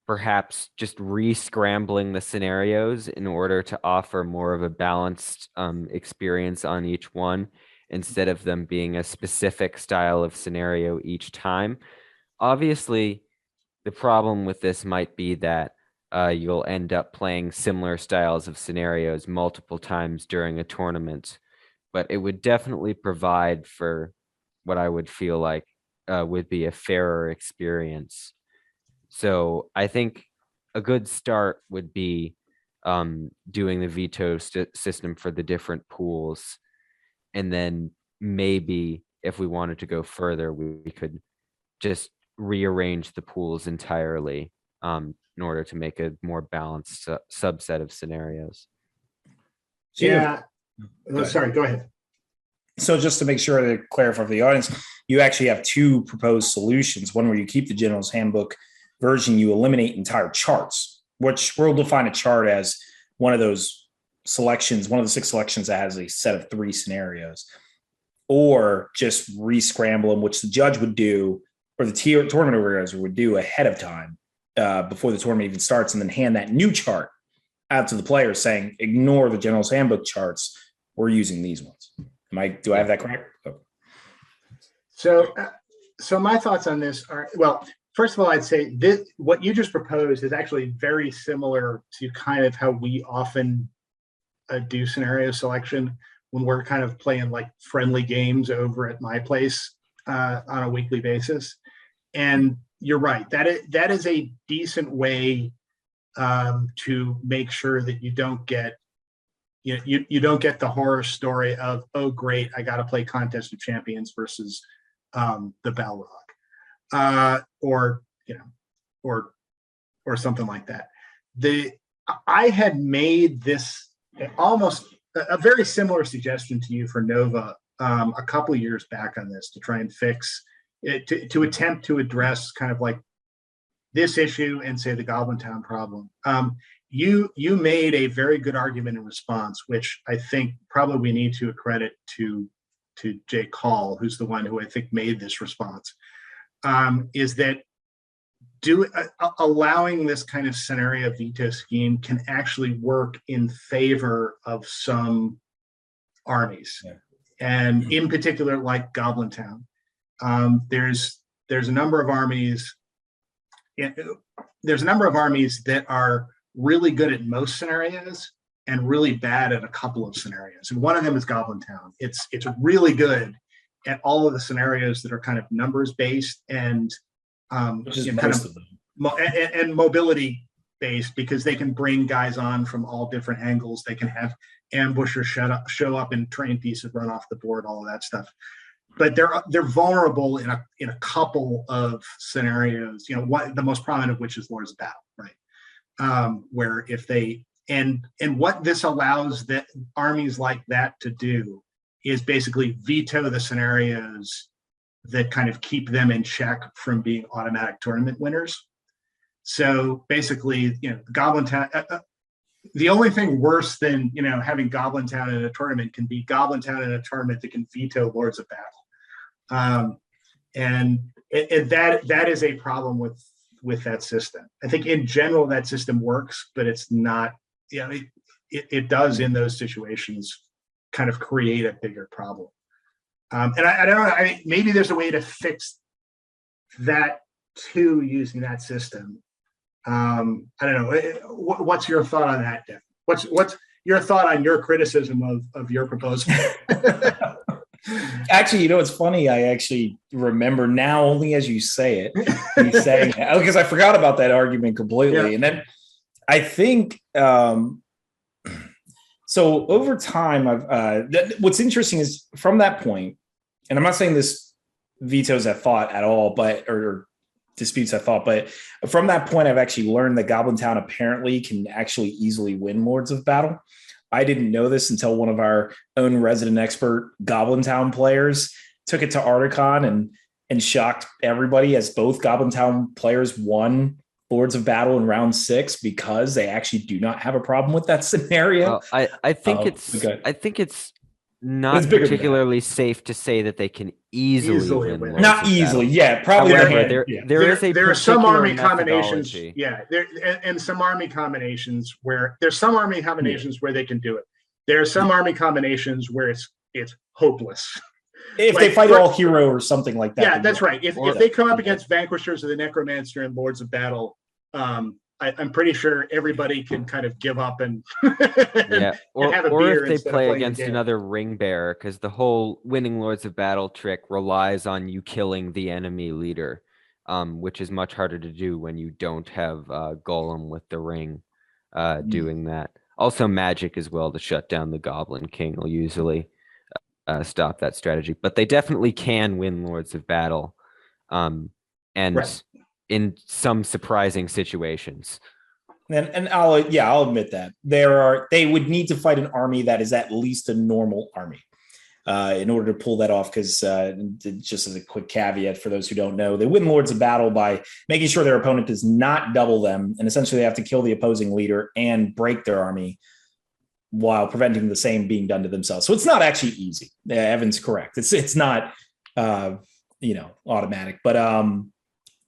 perhaps just re-scrambling the scenarios in order to offer more of a balanced experience on each one, instead of them being a specific style of scenario each time. Obviously, the problem with this might be that you'll end up playing similar styles of scenarios multiple times during a tournament, but it would definitely provide for what I would feel like would be a fairer experience. So I think a good start would be doing the veto system for the different pools. And then maybe if we wanted to go further, we could just rearrange the pools entirely in order to make a more balanced subset of scenarios. Yeah. Sorry, go ahead. So just to make sure to clarify for the audience, you actually have 2 proposed solutions. One where you keep the General's Handbook version, you eliminate entire charts, which we'll define a chart as one of those selections, one of the 6 selections that has a set of 3 scenarios, or just re-scramble them, which the judge would do, or the tournament organizer would do ahead of time before the tournament even starts, and then hand that new chart out to the players saying, ignore the General's Handbook charts. We're using these ones. Do I have that correct? Oh. So So my thoughts on this are, well, first of all, I'd say this, what you just proposed is actually very similar to kind of how we often do scenario selection when we're kind of playing like friendly games over at my place on a weekly basis. And you're right, that is a decent way to make sure that you don't get you don't get the horror story of, oh great, I got to play Contest of Champions versus the Balrog, or or something like that. I had made this almost a very similar suggestion to you for Nova a couple of years back on this to try and fix it, to attempt to address kind of like this issue and say the Goblin Town problem. You made a very good argument in response, which I think probably we need to accredit to Jake Hall, who's the one who I think made this response, is that allowing this kind of scenario veto scheme can actually work in favor of some armies, and in particular, like Goblin Town. There's a number of armies. There's a number of armies that are really good at most scenarios and really bad at a couple of scenarios. And one of them is Goblin Town. It's really good at all of the scenarios that are kind of numbers based and and mobility based, because they can bring guys on from all different angles. They can have ambushers show up and train pieces run off the board, all of that stuff. But they're vulnerable in a couple of scenarios. The most prominent of which is Lords of Battle, right? Where if they and what this allows that armies like that to do is basically veto the scenarios that kind of keep them in check from being automatic tournament winners. So basically, Goblin Town. The only thing worse than having Goblin Town in a tournament can be Goblin Town in a tournament that can veto Lords of Battle, and that is a problem with that system. I think in general that system works, but it's not. It does in those situations kind of create a bigger problem. And I don't know. Maybe there's a way to fix that too using that system. I don't know. What's your thought on that, Dave? What's your thought on your criticism of your proposal? Actually, it's funny. I actually remember now only as you say it. You saying that, because I forgot about that argument completely. Yeah. And then I think so over time, what's interesting is from that point, and I'm not saying this vetoes that thought at all, or disputes that thought, but from that point, I've actually learned that Goblin Town apparently can actually easily win Lords of Battle. I didn't know this until one of our own resident expert Goblin Town players took it to Articon and shocked everybody, as both Goblin Town players won Lords of Battle in round 6 because they actually do not have a problem with that scenario. Well, I think it's not particularly safe to say that they can easily win. Not easily, yeah. Probably. However, there are some army combinations. Yeah, and some army combinations where where they can do it. There are some army combinations where it's hopeless. If they fight all hero or something like that. Yeah, that's right. If they come up against Vanquishers of the Necromancer and Lords of Battle, I'm pretty sure everybody can kind of give up and or have a beer if they play against another ring bearer, because the whole winning Lords of Battle trick relies on you killing the enemy leader, which is much harder to do when you don't have Golem with the ring doing that. Also, magic as well to shut down the Goblin King will usually stop that strategy. But they definitely can win Lords of Battle, and right. In some surprising situations. And I'll admit that they would need to fight an army that is at least a normal army in order to pull that off. Because just as a quick caveat for those who don't know, they win Lords of Battle by making sure their opponent does not double them, and essentially they have to kill the opposing leader and break their army while preventing the same being done to themselves. So it's not actually easy. Evan's correct. It's not automatic, but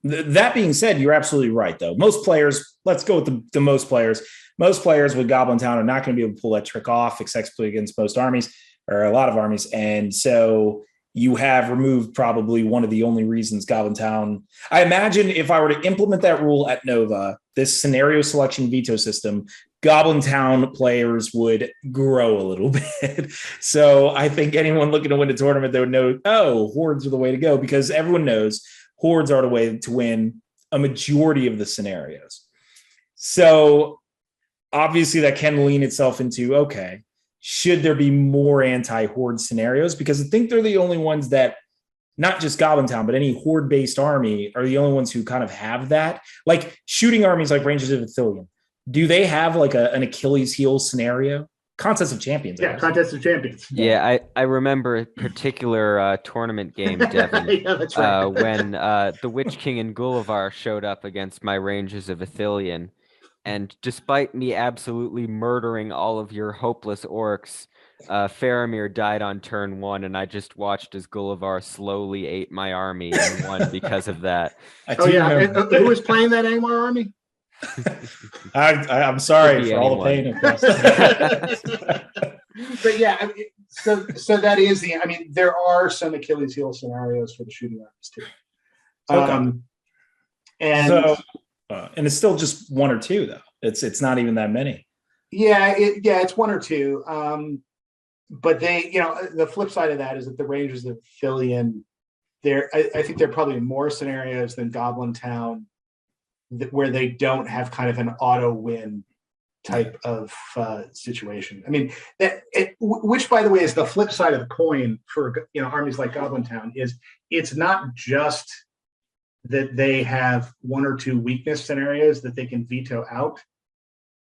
that being said, you're absolutely right, though. Most players, let's go with the most players. Most players with Goblin Town are not going to be able to pull that trick off, successfully against most armies or a lot of armies. And so you have removed probably one of the only reasons Goblin Town. I imagine if I were to implement that rule at Nova, this scenario selection veto system, Goblin Town players would grow a little bit. So I think anyone looking to win a tournament, they would know, oh, hordes are the way to go, because everyone knows hordes are the way to win a majority of the scenarios. So obviously that can lean itself into, okay, should there be more anti-horde scenarios? Because I think they're the only ones that, not just Goblin Town, but any horde-based army are the only ones who kind of have that. Like shooting armies like Rangers of Ithilien, do they have like an Achilles heel scenario? Contest of Champions. Yeah, Contest of Champions. Yeah, I remember a particular tournament game, Devin, yeah, that's right. when the Witch King and Gullivar showed up against my Rangers of Ithilien. And despite me absolutely murdering all of your hopeless orcs, Faramir died on turn 1, and I just watched as Gullivar slowly ate my army and won because of that. Oh yeah, who was playing that Angmar army? I'm sorry for all the pain. But yeah, I mean, so that is the. I mean, there are some Achilles heel scenarios for the shooting armies too. Okay. And it's still just one or two though. It's not even that many. Yeah, it's one or two. But they, the flip side of that is that the Rangers of Ithilien, I think there are probably more scenarios than Goblin Town where they don't have kind of an auto win type of situation. I mean, which by the way is the flip side of the coin for armies like Goblin Town, is it's not just that they have one or two weakness scenarios that they can veto out.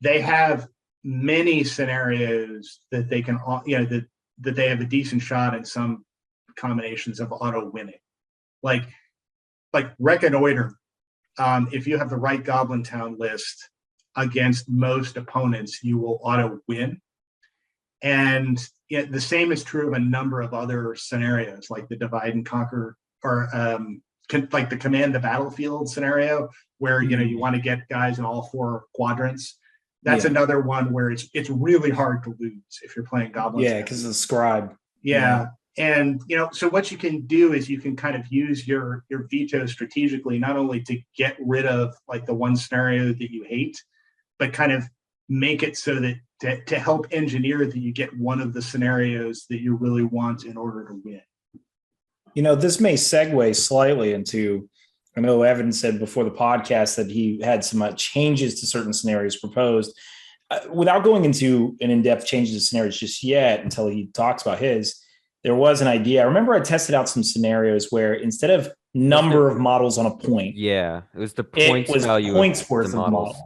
They have many scenarios that they can, that they have a decent shot in some combinations of auto winning, like Reconnoiter. If you have the right Goblin Town list against most opponents, you will auto win. And the same is true of a number of other scenarios, like the divide and conquer, or like the command the battlefield scenario, where you want to get guys in all 4 quadrants. That's another one where it's really hard to lose if you're playing Goblin Town. Because of the scribe. Yeah. And so what you can do is you can kind of use your veto strategically, not only to get rid of like the one scenario that you hate, but kind of make it so that to help engineer that you get one of the scenarios that you really want in order to win. This may segue slightly into, I know Evan said before the podcast that he had some changes to certain scenarios proposed. Without going into an in-depth changes to scenarios just yet until he talks about his, there was an idea. I remember I tested out some scenarios where instead of number of models on a point, it was the points value points worth of models.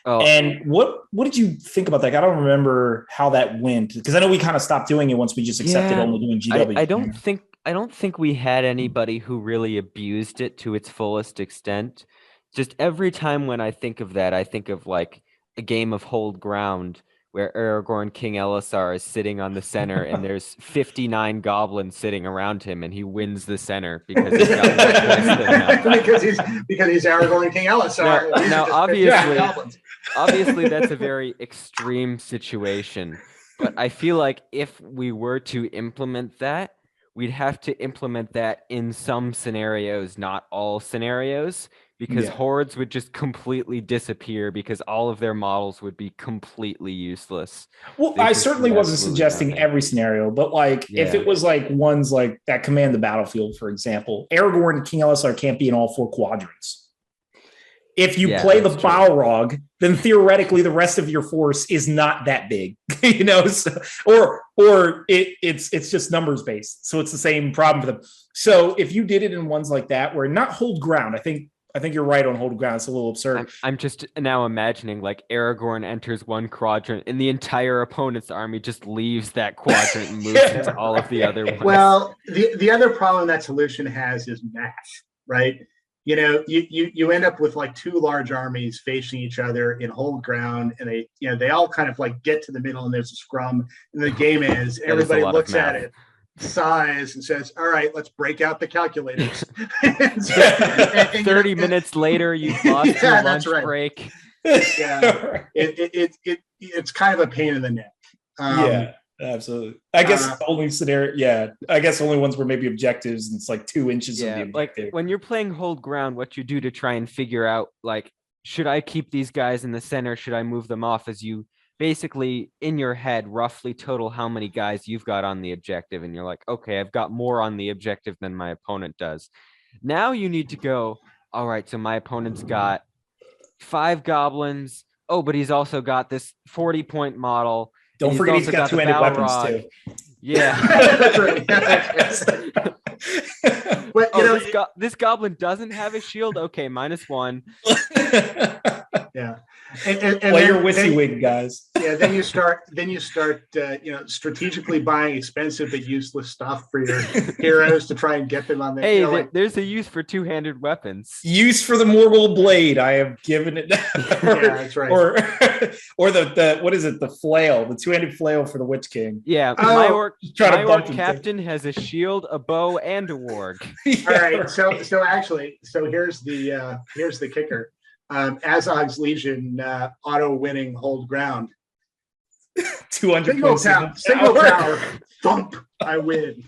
Oh. And what did you think about that? I don't remember how that went, because I know we kind of stopped doing it once we just accepted only doing GW. I don't think we had anybody who really abused it to its fullest extent. Just every time when I think of that, I think of like a game of Hold Ground where Aragorn King Elisar is sitting on the center and there's 59 goblins sitting around him and he wins the center because he's got more points than him. because he's Aragorn King Elisar. Now obviously that's a very extreme situation, but I feel like if we were to implement that, we'd have to implement that in some scenarios, not all scenarios, because hordes would just completely disappear because all of their models would be completely useless. Well, I certainly wasn't suggesting every scenario, but if it was like ones like that command the battlefield, for example, Aragorn and King Elisar can't be in all 4 quadrants. If you play the Balrog, then theoretically the rest of your force is not that big, or it's just numbers based. So it's the same problem for them. So if you did it in ones like that, where not Hold Ground, I think you're right on Hold Ground. It's a little absurd. I'm just now imagining like Aragorn enters one quadrant and the entire opponent's army just leaves that quadrant and moves into all of the other ones. Well, the other problem that solution has is math, right? You end up with like 2 large armies facing each other in Hold Ground, and they all kind of like get to the middle and there's a scrum, and the game is everybody looks at it, sighs, and says, all right, let's break out the calculators. and 30 minutes later, you've lost your lunch break. Yeah, it's kind of a pain in the neck. Absolutely. I guess only scenario. Yeah, I guess only ones where maybe objectives and it's like 2 inches of the objective. Like when you're playing hold ground, what you do to try and figure out like, should I keep these guys in the center? Should I move them off? As you basically in your head roughly total how many guys you've got on the objective, and you're like, okay, I've got more on the objective than my opponent does. Now you need to go, all right, so my opponent's got 5 goblins. Oh, but he's also got this 40-point model. Don't forget he's got 2-handed weapons too. Yeah. That's right. But, this goblin doesn't have a shield. Okay, -1. Yeah. And you're WYSIWYG, guys. Yeah, then you start strategically buying expensive but useless stuff for your heroes to try and get them on the there's a use for 2-handed weapons. Use for the Morgul blade. I have given it. That's right. Or the what is it? The flail, the 2-handed flail for the Witch King. Yeah, my orc captain has a shield, a bow, and a warg. All right. So here's the kicker. Azog's Legion auto-winning hold ground. 200 single power, thump, I win.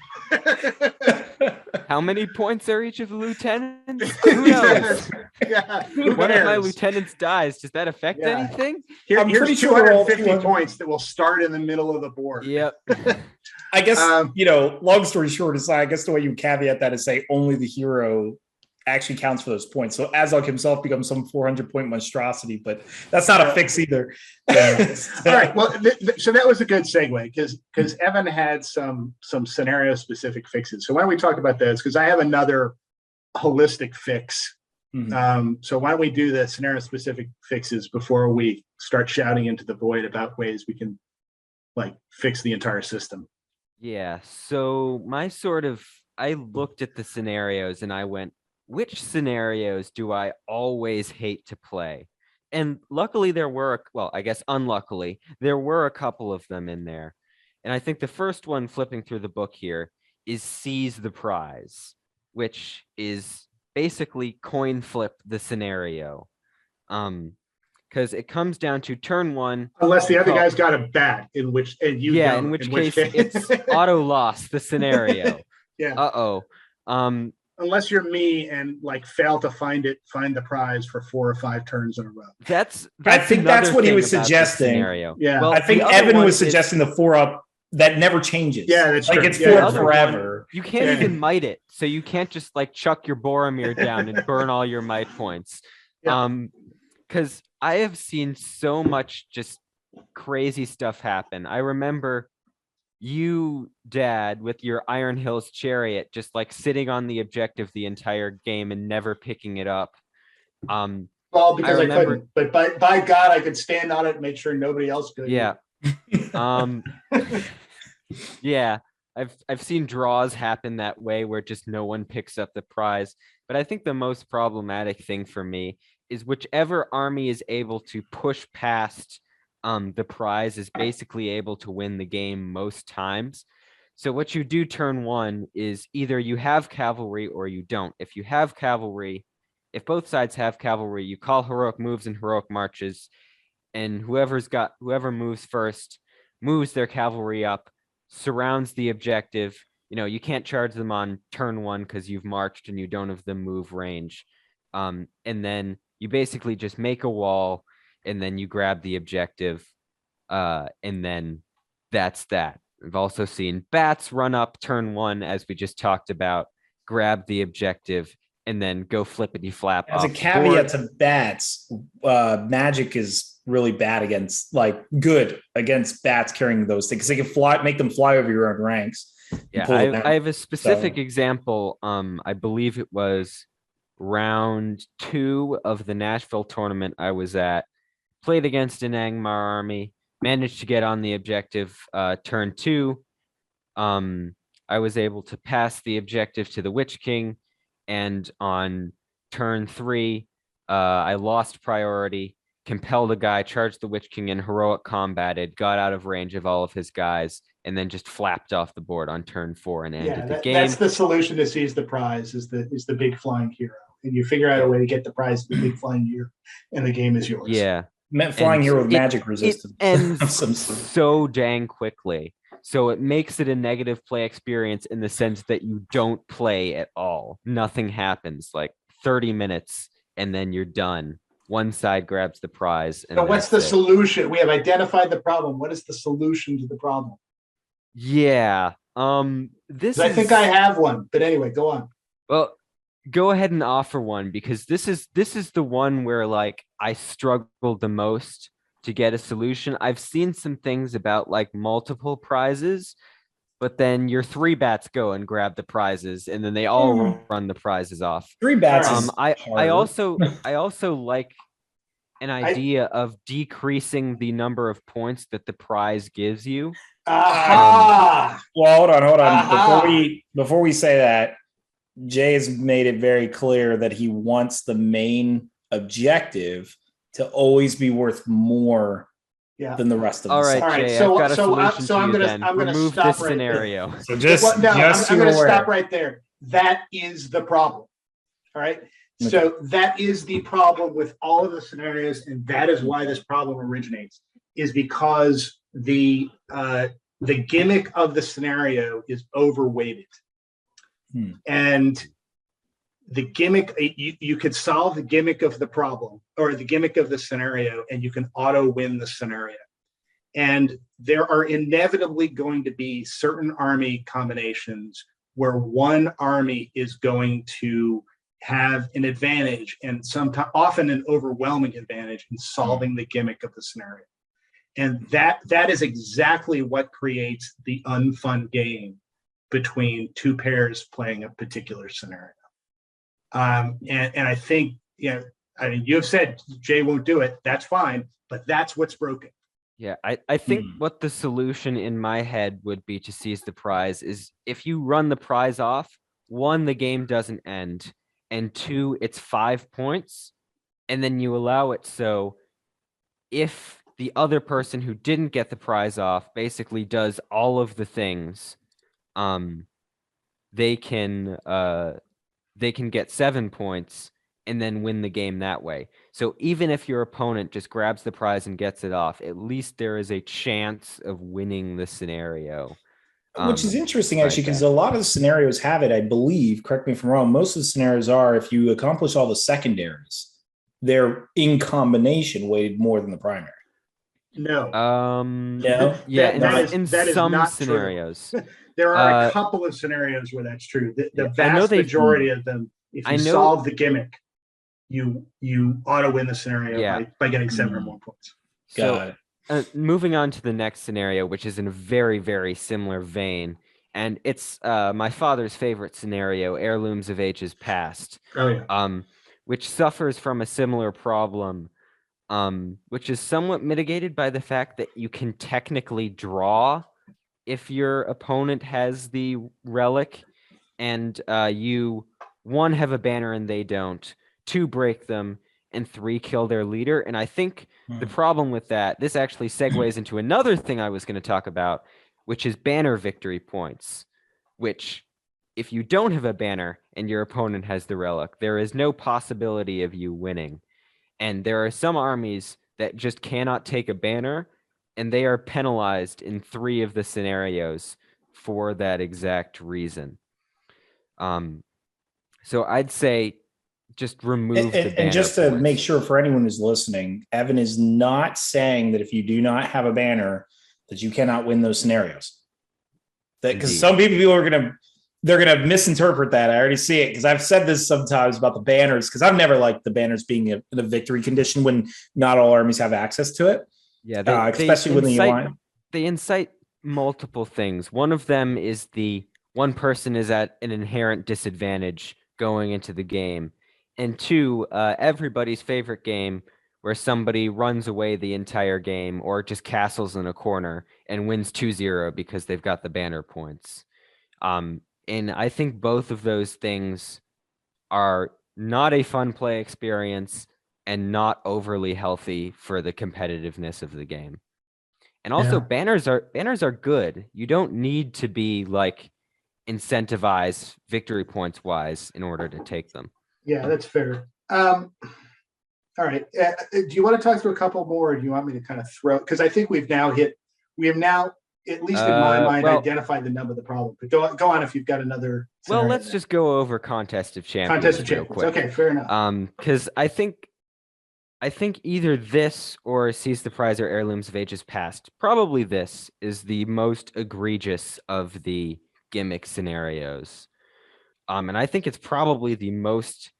How many points are each of the lieutenants? Who knows? One of my lieutenants dies. Does that affect anything? I'm pretty sure 250 points that will start in the middle of the board. Yep. I guess, long story short is I guess the way you caveat that is say only the hero actually counts for those points. So Azog himself becomes some 400-point monstrosity, but that's not a fix either. All right. Well, so that was a good segue because Evan had some scenario specific fixes. So why don't we talk about those? Because I have another holistic fix. Mm-hmm. So why don't we do the scenario specific fixes before we start shouting into the void about ways we can like fix the entire system? Yeah. So I looked at the scenarios and I went, which scenarios do I always hate to play? And luckily unluckily, there were a couple of them in there. And I think the first one flipping through the book here is seize the prize, which is basically coin flip the scenario. Because it comes down to turn 1. Unless the other guy's got a bat, in which case it's auto loss the scenario. Yeah. Unless you're me and like fail to find the prize for 4 or 5 turns in a row. I think that's what he was suggesting. Yeah. Well, I think Evan was suggesting the 4-up that never changes. Yeah, that's true. It's 4 forever. You can't even might it. So you can't just like chuck your Boromir down and burn all your might points. Yeah. Because I have seen so much just crazy stuff happen. I remember you, Dad, with your Iron Hills chariot, just like sitting on the objective the entire game and never picking it up. Well, because I couldn't, but by God, I could stand on it and make sure nobody else could. Yeah. Yeah. I've seen draws happen that way where just no one picks up the prize. But I think the most problematic thing for me is whichever army is able to push past the prize is basically able to win the game most times. So what you do turn 1 is either you have cavalry or you don't. If you have cavalry, if both sides have cavalry, you call heroic moves and heroic marches, and whoever moves first moves their cavalry up, surrounds the objective. You can't charge them on turn 1 because you've marched and you don't have the move range. And then you basically just make a wall, and then you grab the objective, and then that's that. We've also seen bats run up turn 1, as we just talked about, grab the objective, and then go flippity flap. As a caveat to bats, magic is really bad against bats carrying those things because they can make them fly over your own ranks. Yeah, I have a specific example. I believe it was round 2 of the Nashville tournament I was at. Played against an Angmar army, managed to get on the objective turn 2. I was able to pass the objective to the Witch King, and on turn 3, I lost priority, compelled a guy, charged the Witch King in heroic combated, got out of range of all of his guys, and then just flapped off the board on turn 4 and ended the game. That's the solution to seize the prize is the big flying hero. And you figure out a way to get the prize to the big flying hero, and the game is yours. Yeah. Flying hero with magic resistance. It ends so dang quickly. So it makes it a negative play experience in the sense that you don't play at all. Nothing happens, like 30 minutes, and then you're done. One side grabs the prize. And so what's the solution? We have identified the problem. What is the solution to the problem? Yeah. I think I have one, but anyway, go on. Well, go ahead and offer one, because this is the one where like I struggled the most to get a solution. I've seen some things about like multiple prizes, but then your 3 bats go and grab the prizes, and then they all run the prizes off. 3 bats. I also like an idea of decreasing the number of points that the prize gives you. Aha! Well, hold on. Before we say that, Jay has made it very clear that he wants the main objective to always be worth more than the rest of all the right, set. Jay, I've got a solution to you then. Remove this scenario. So I'm going to stop right there. That is the problem. All right. Okay. So that is the problem with all of the scenarios, and that is why this problem originates, is because the gimmick of the scenario is overweighted. And the gimmick, you could solve the gimmick of the problem or the gimmick of the scenario, and you can auto win the scenario. And there are inevitably going to be certain army combinations where one army is going to have an advantage, and sometimes often an overwhelming advantage in solving the gimmick of the scenario. And that is exactly what creates the unfun game between 2 pairs playing a particular scenario. And I think, you've said Jay won't do it. That's fine, but that's what's broken. Yeah, I think what the solution in my head would be to seize the prize is if you run the prize off, 1, the game doesn't end, and 2, it's 5 points, and then you allow it so if the other person who didn't get the prize off basically does all of the things, they can get 7 points and then win the game that way. So even if your opponent just grabs the prize and gets it off, at least there is a chance of winning the scenario. Which is interesting, actually, because a lot of the scenarios have it, I believe, correct me if I'm wrong, most of the scenarios are, if you accomplish all the secondaries, they're in combination weighted more than the primary. No. In some scenarios. There are a couple of scenarios where that's true. The vast majority of them, if you solve the gimmick, you auto win the scenario by getting 7 or more points. Got it. Moving on to the next scenario, which is in a very, very similar vein, and it's my father's favorite scenario, Heirlooms of Ages Past. Oh yeah. Which suffers from a similar problem, which is somewhat mitigated by the fact that you can technically draw if your opponent has the relic, and you 1 have a banner and they don't, 2 break them, and 3 kill their leader. And I think the problem with that, this actually segues into another thing I was going to talk about, which is banner victory points, which if you don't have a banner and your opponent has the relic, there is no possibility of you winning. And there are some armies that just cannot take a banner, and they are penalized in 3 of the scenarios for that exact reason. So I'd say just remove the banner and just to points. make sure for anyone who's listening, Evan is not saying that if you do not have a banner that you cannot win those scenarios. That because some people are they're gonna misinterpret that. I already see it because I've said this sometimes about the banners, because I've never liked the banners being in a victory condition when not all armies have access to it. Yeah, especially when they incite multiple things. One of them is the one person is at an inherent disadvantage going into the game, and 2, everybody's favorite game where somebody runs away the entire game or just castles in a corner and wins 2-0 because they've got the banner points. And I think both of those things are not a fun play experience and not overly healthy for the competitiveness of the game. And also banners are good. You don't need to be like incentivized victory points wise in order to take them. Yeah, that's fair. All right. Do you want to talk through a couple more, or do you want me to kind of throw? Because I think we have now at least in my mind, well, identify the nub of the problem. But go on if you've got another. Well, let's just go over Contest of Champions real quick. Okay, fair enough. Because I think either this or Seize the Prize or Heirlooms of Ages Past, probably this is the most egregious of the gimmick scenarios. And I think it's probably the most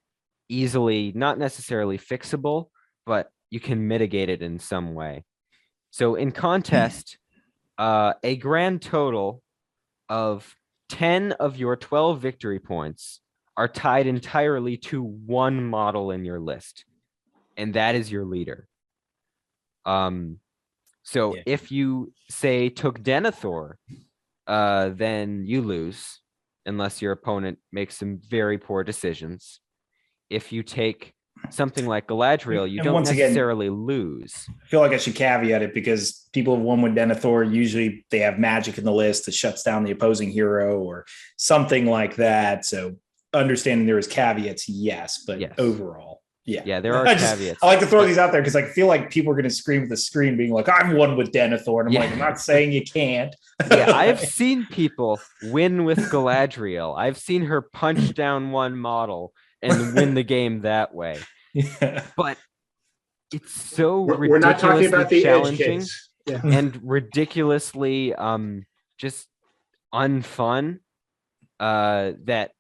easily, not necessarily fixable, but you can mitigate it in some way. So in Contest, a grand total of 10 of your 12 victory points are tied entirely to one model in your list, and that is your leader. So if you say took Denethor, then you lose unless your opponent makes some very poor decisions. If you take something like Galadriel, you don't necessarily lose. I feel like I should caveat it because people have won with Denethor. Usually they have magic in the list that shuts down the opposing hero or something like that. So understanding there is caveats, yes, but overall, yeah, there are caveats. I like to throw these out there because I feel like people are going to scream at the screen being like, I've won with Denethor. And I'm like, I'm not saying you can't. Yeah, I've seen people win with Galadriel. I've seen her punch down one model and win the game that way. Yeah. But it's so we're not talking about the challenging and ridiculously just unfun that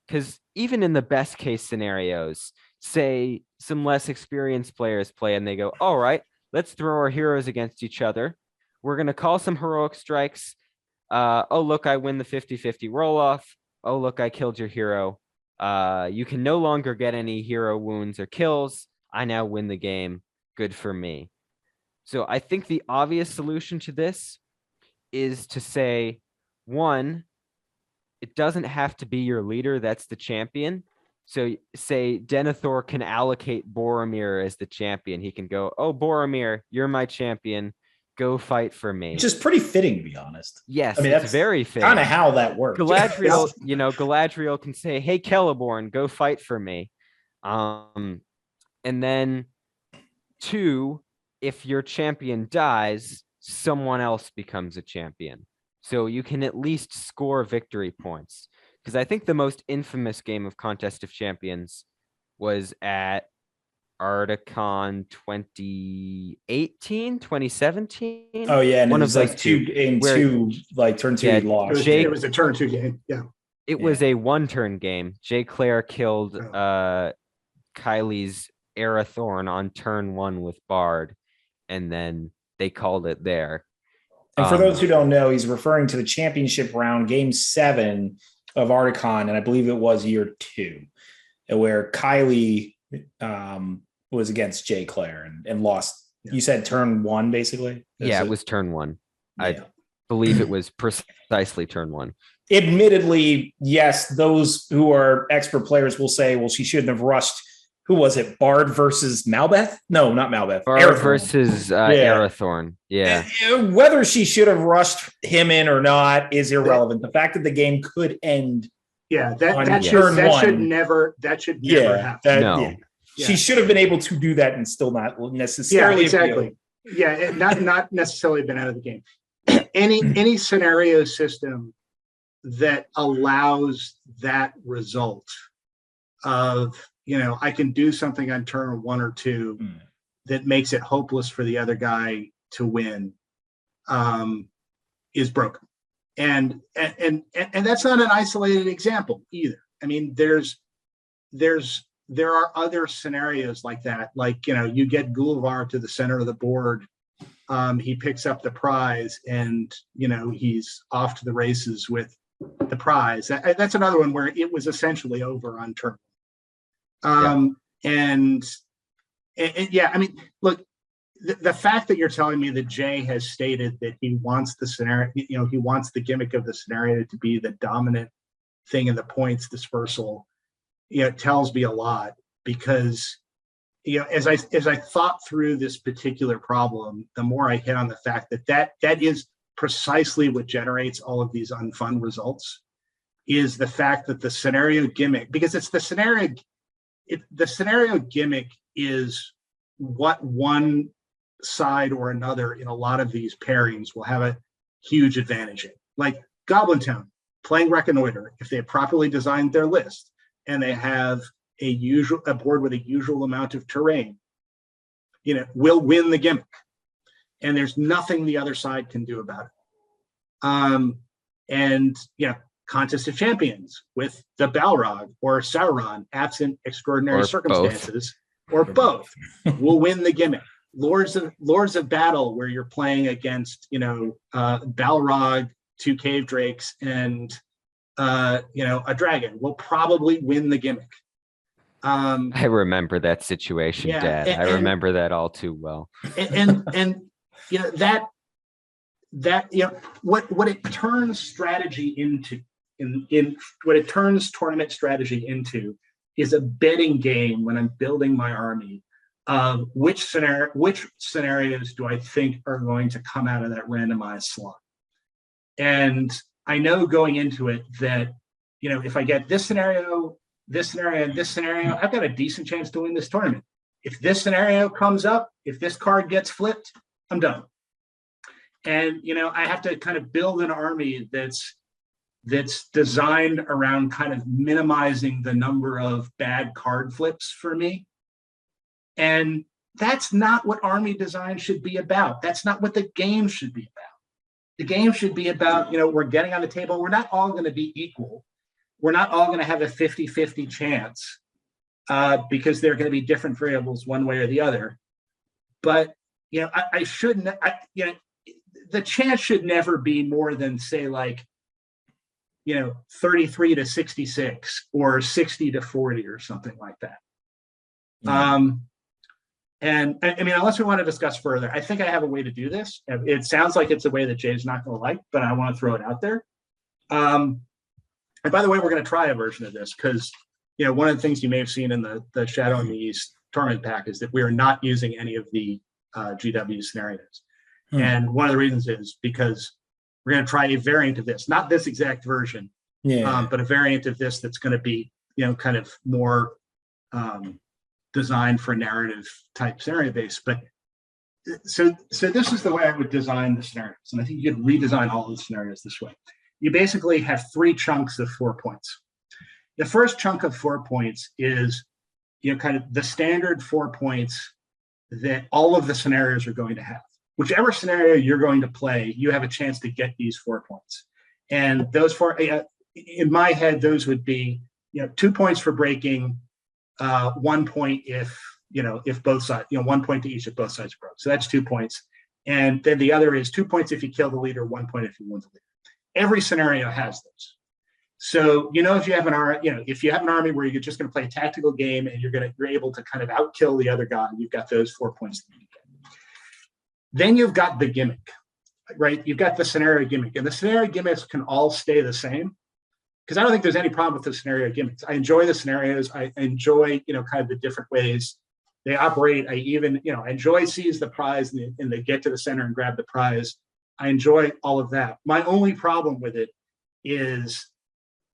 because even in the best case scenarios, say some less experienced players play and they go, all right, let's throw our heroes against each other. We're going to call some heroic strikes. Oh, look, I win the 50-50 roll off. Oh, look, I killed your hero. You can no longer get any hero wounds or kills. I now win the game. Good for me. So I think the obvious solution to this is to say, one, it doesn't have to be your leader that's the champion. So say Denethor can allocate Boromir as the champion. He can go, oh, Boromir, you're my champion. Go fight for me. Which is pretty fitting, to be honest. Yes, I mean, that's very fitting. Kind of how that works. Galadriel, Galadriel can say, hey, Celeborn, go fight for me. And then two, if your champion dies, someone else becomes a champion. So you can at least score victory points. Because I think the most infamous game of Contest of Champions was at Articon 2018, 2017. Oh yeah, and one it was of those like two turn two lost. It was a turn two game. Yeah, it was a one-turn game. Jay Clare killed Kylie's Arathorn on turn one with Bard, and then they called it there. And for those who don't know, he's referring to the championship round, game 7 of Articon, and I believe it was year 2, where Kylie was against Jay Clare and lost. Yeah. You said turn 1, basically? It was turn 1. Yeah. I believe it was precisely turn 1. Admittedly, yes, those who are expert players will say, well, she shouldn't have rushed. Who was it? Bard versus Malbeth? No, not Malbeth. Bard Arathorn. Versus Arathorn. Yeah. Whether she should have rushed him in or not is irrelevant. The fact that the game could end. Yeah, that should never happen. No. Yeah. She should have been able to do that and still not necessarily. Yeah, exactly. Yeah, not necessarily been out of the game. Any scenario system that allows that result of, I can do something on turn 1 or 2 that makes it hopeless for the other guy to win is broken. And that's not an isolated example either. I mean, there are other scenarios like that. Like, you get Gullivar to the center of the board. He picks up the prize and, he's off to the races with the prize. That's another one where it was essentially over on turn. And yeah, I mean, look, the fact that you're telling me that Jay has stated that he wants the scenario, he wants the gimmick of the scenario to be the dominant thing in the points dispersal, it tells me a lot, because, as I thought through this particular problem, the more I hit on the fact that is precisely what generates all of these unfun results, is the fact that the scenario gimmick, because it's the scenario gimmick is what one side or another in a lot of these pairings will have huge advantage in. Like Goblin Town, playing Reconnoiter, if they have properly designed their list and they have a board with a usual amount of terrain, will win the gimmick. And there's nothing the other side can do about it. Contest of Champions with the Balrog or Sauron, absent extraordinary circumstances, or both, will win the gimmick. Lords of Battle, where you're playing against, Balrog, 2 cave drakes, and a dragon, will probably win the gimmick. I remember that situation, Dad. I remember that all too well. What it turns strategy into, what it turns tournament strategy into, is a betting game when I'm building my army of which scenarios do I think are going to come out of that randomized slot. And I know going into it that, if I get this scenario, and this scenario, I've got a decent chance to win this tournament. If this scenario comes up, if this card gets flipped, I'm done. And, I have to kind of build an army that's designed around kind of minimizing the number of bad card flips for me. And that's not what army design should be about. That's not what the game should be about. The game should be about, we're getting on the table. We're not all going to be equal. We're not all going to have a 50-50 chance because there are going to be different variables one way or the other. But, I shouldn't, the chance should never be more than, say, 33-66 or 60-40 or something like that. And I mean, unless we want to discuss further, I think I have a way to do this. It sounds like it's a way that Jay's not going to like, but I want to throw it out there. And by the way, we're going to try a version of this because, one of the things you may have seen in the Shadow in the East tournament pack is that we are not using any of the GW scenarios. And one of the reasons is because we're going to try a variant of this, not this exact version, but a variant of this that's going to be, kind of more designed for narrative type scenario base. But so this is the way I would design the scenarios. And I think you could redesign all the scenarios this way. You basically have 3 chunks of 4 points. The first chunk of 4 points is, kind of the standard 4 points that all of the scenarios are going to have. Whichever scenario you're going to play, you have a chance to get these 4 points. And those 4, in my head, those would be, 2 points for breaking, 1 point if both sides, 1 point to each if both sides broke. So that's 2 points. And then the other is 2 points if you kill the leader, 1 point if you win the leader. Every scenario has those. So, if you have an army where you're just going to play a tactical game and you're able to kind of outkill the other guy, you've got those 4 points that you get. Then you've got the gimmick, right? You've got the scenario gimmick, and the scenario gimmicks can all stay the same because I don't think there's any problem with the scenario gimmicks. I enjoy the scenarios. I enjoy, kind of the different ways they operate. I even, enjoy seize the prize and they get to the center and grab the prize. I enjoy all of that. My only problem with it is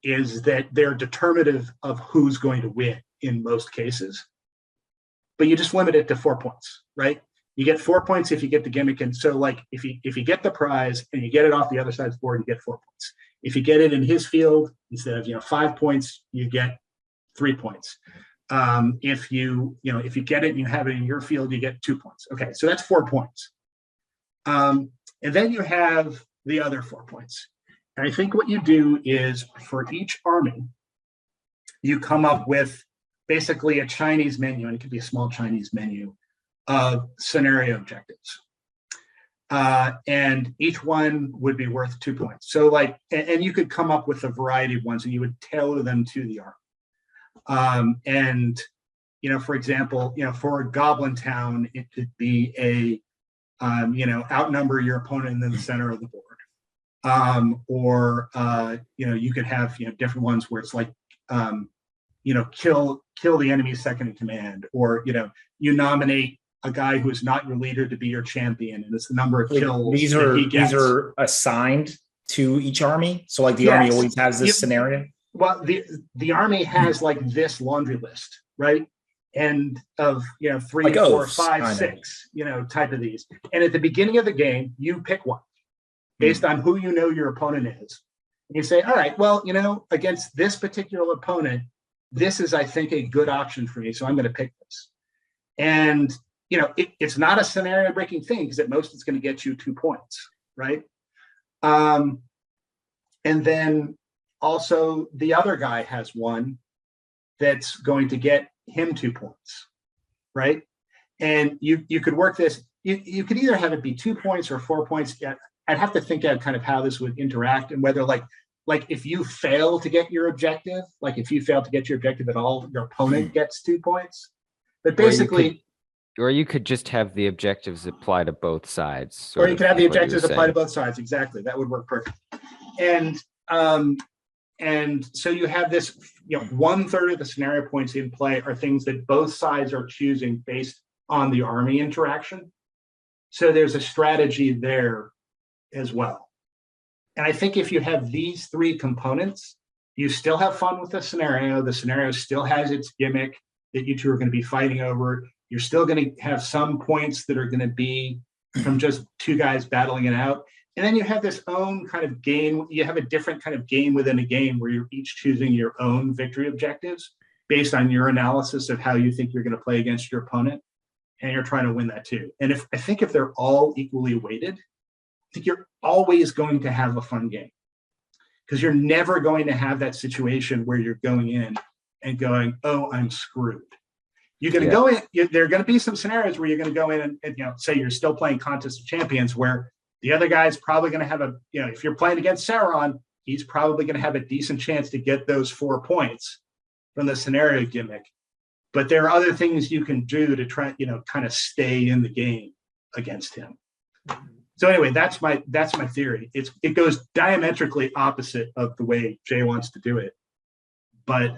that they're determinative of who's going to win in most cases. But you just limit it to 4 points, right? You get 4 points if you get the gimmick. And so if you get the prize and you get it off the other side's board, you get 4 points. If you get it in his field, instead of 5 points, you get 3 points. If you get it and you have it in your field, you get 2 points. Okay, so that's 4 points. And then you have the other 4 points. And I think what you do is for each army, you come up with basically a Chinese menu, and it could be a small Chinese menu of scenario objectives. And each one would be worth 2 points. So and you could come up with a variety of ones and you would tailor them to the army. And, for example, for a Goblin Town, it could be outnumber your opponent in the center of the board. Or you could have, different ones where it's kill the enemy's second in command, or, you nominate a guy who is not your leader to be your champion, and it's the number of kills. These are assigned to each army. So the army always has this scenario. Well, the army has this laundry list, right? And of 3, 4, 5, 6, type of these. And at the beginning of the game, you pick one. based on who you know your opponent is. And you say, all right, well, against this particular opponent, this is, I think, a good option for me. So I'm going to pick this. And, it's not a scenario breaking thing because at most it's going to get you 2 points, right? And then also the other guy has one that's going to get him 2 points, right? And you could work this. You could either have it be 2 points or 4 points. I'd have to think out kind of how this would interact and whether like if you fail to get your objective, at all, your opponent gets 2 points. But basically, or you could just have the objectives apply to both sides. Or you could have the objectives apply to both sides. Exactly. That would work perfect. And so you have this, 1/3 of the scenario points in play are things that both sides are choosing based on the army interaction. So there's a strategy there as well. And I think if you have these 3 components, you still have fun with the scenario. The scenario still has its gimmick that you two are going to be fighting over. You're still going to have some points that are going to be from just 2 guys battling it out. And then you have this own kind of game. You have a different kind of game within a game where you're each choosing your own victory objectives based on your analysis of how you think you're going to play against your opponent. And you're trying to win that too. And I think if they're all equally weighted, I think you're always going to have a fun game because you're never going to have that situation where you're going in and going, oh, I'm screwed. You're going to go in. There are going to be some scenarios where you're going to go in and say you're still playing Contest of Champions where the other guy's probably going to have if you're playing against Sauron, he's probably going to have a decent chance to get those 4 points from the scenario gimmick. But there are other things you can do to try, kind of stay in the game against him. So anyway, that's my theory. It goes diametrically opposite of the way Jay wants to do it. But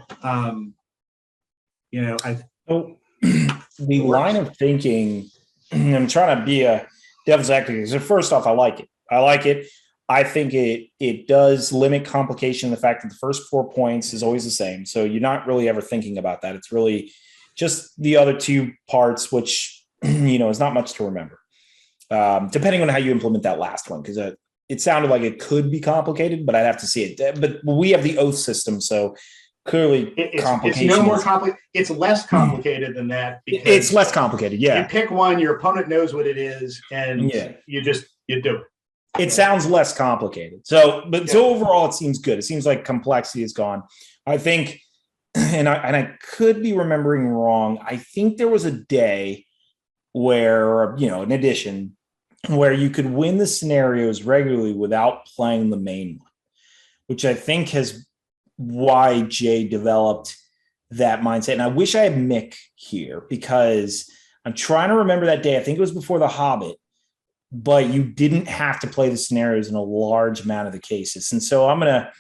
the line of thinking, I'm trying to be a devil's advocate. So first off, I like it. I think it does limit complication. The fact that the first 4 points is always the same. So you're not really ever thinking about that. It's really just the other 2 parts, which, is not much to remember. Depending on how you implement that last one, because it sounded like it could be complicated, but I'd have to see it. But we have the oath system, so clearly complication. It's no more complicated. It's less complicated than that. It's less complicated. Yeah. You pick one, your opponent knows what it is, and you do it. It sounds less complicated. So overall, it seems good. It seems like complexity is gone. I think, and I could be remembering wrong. I think there was a day where, an edition where you could win the scenarios regularly without playing the main one, which I think has why Jay developed that mindset. And I wish I had Mick here because I'm trying to remember that day. I think it was before The Hobbit, but you didn't have to play the scenarios in a large amount of the cases. And so I'm going to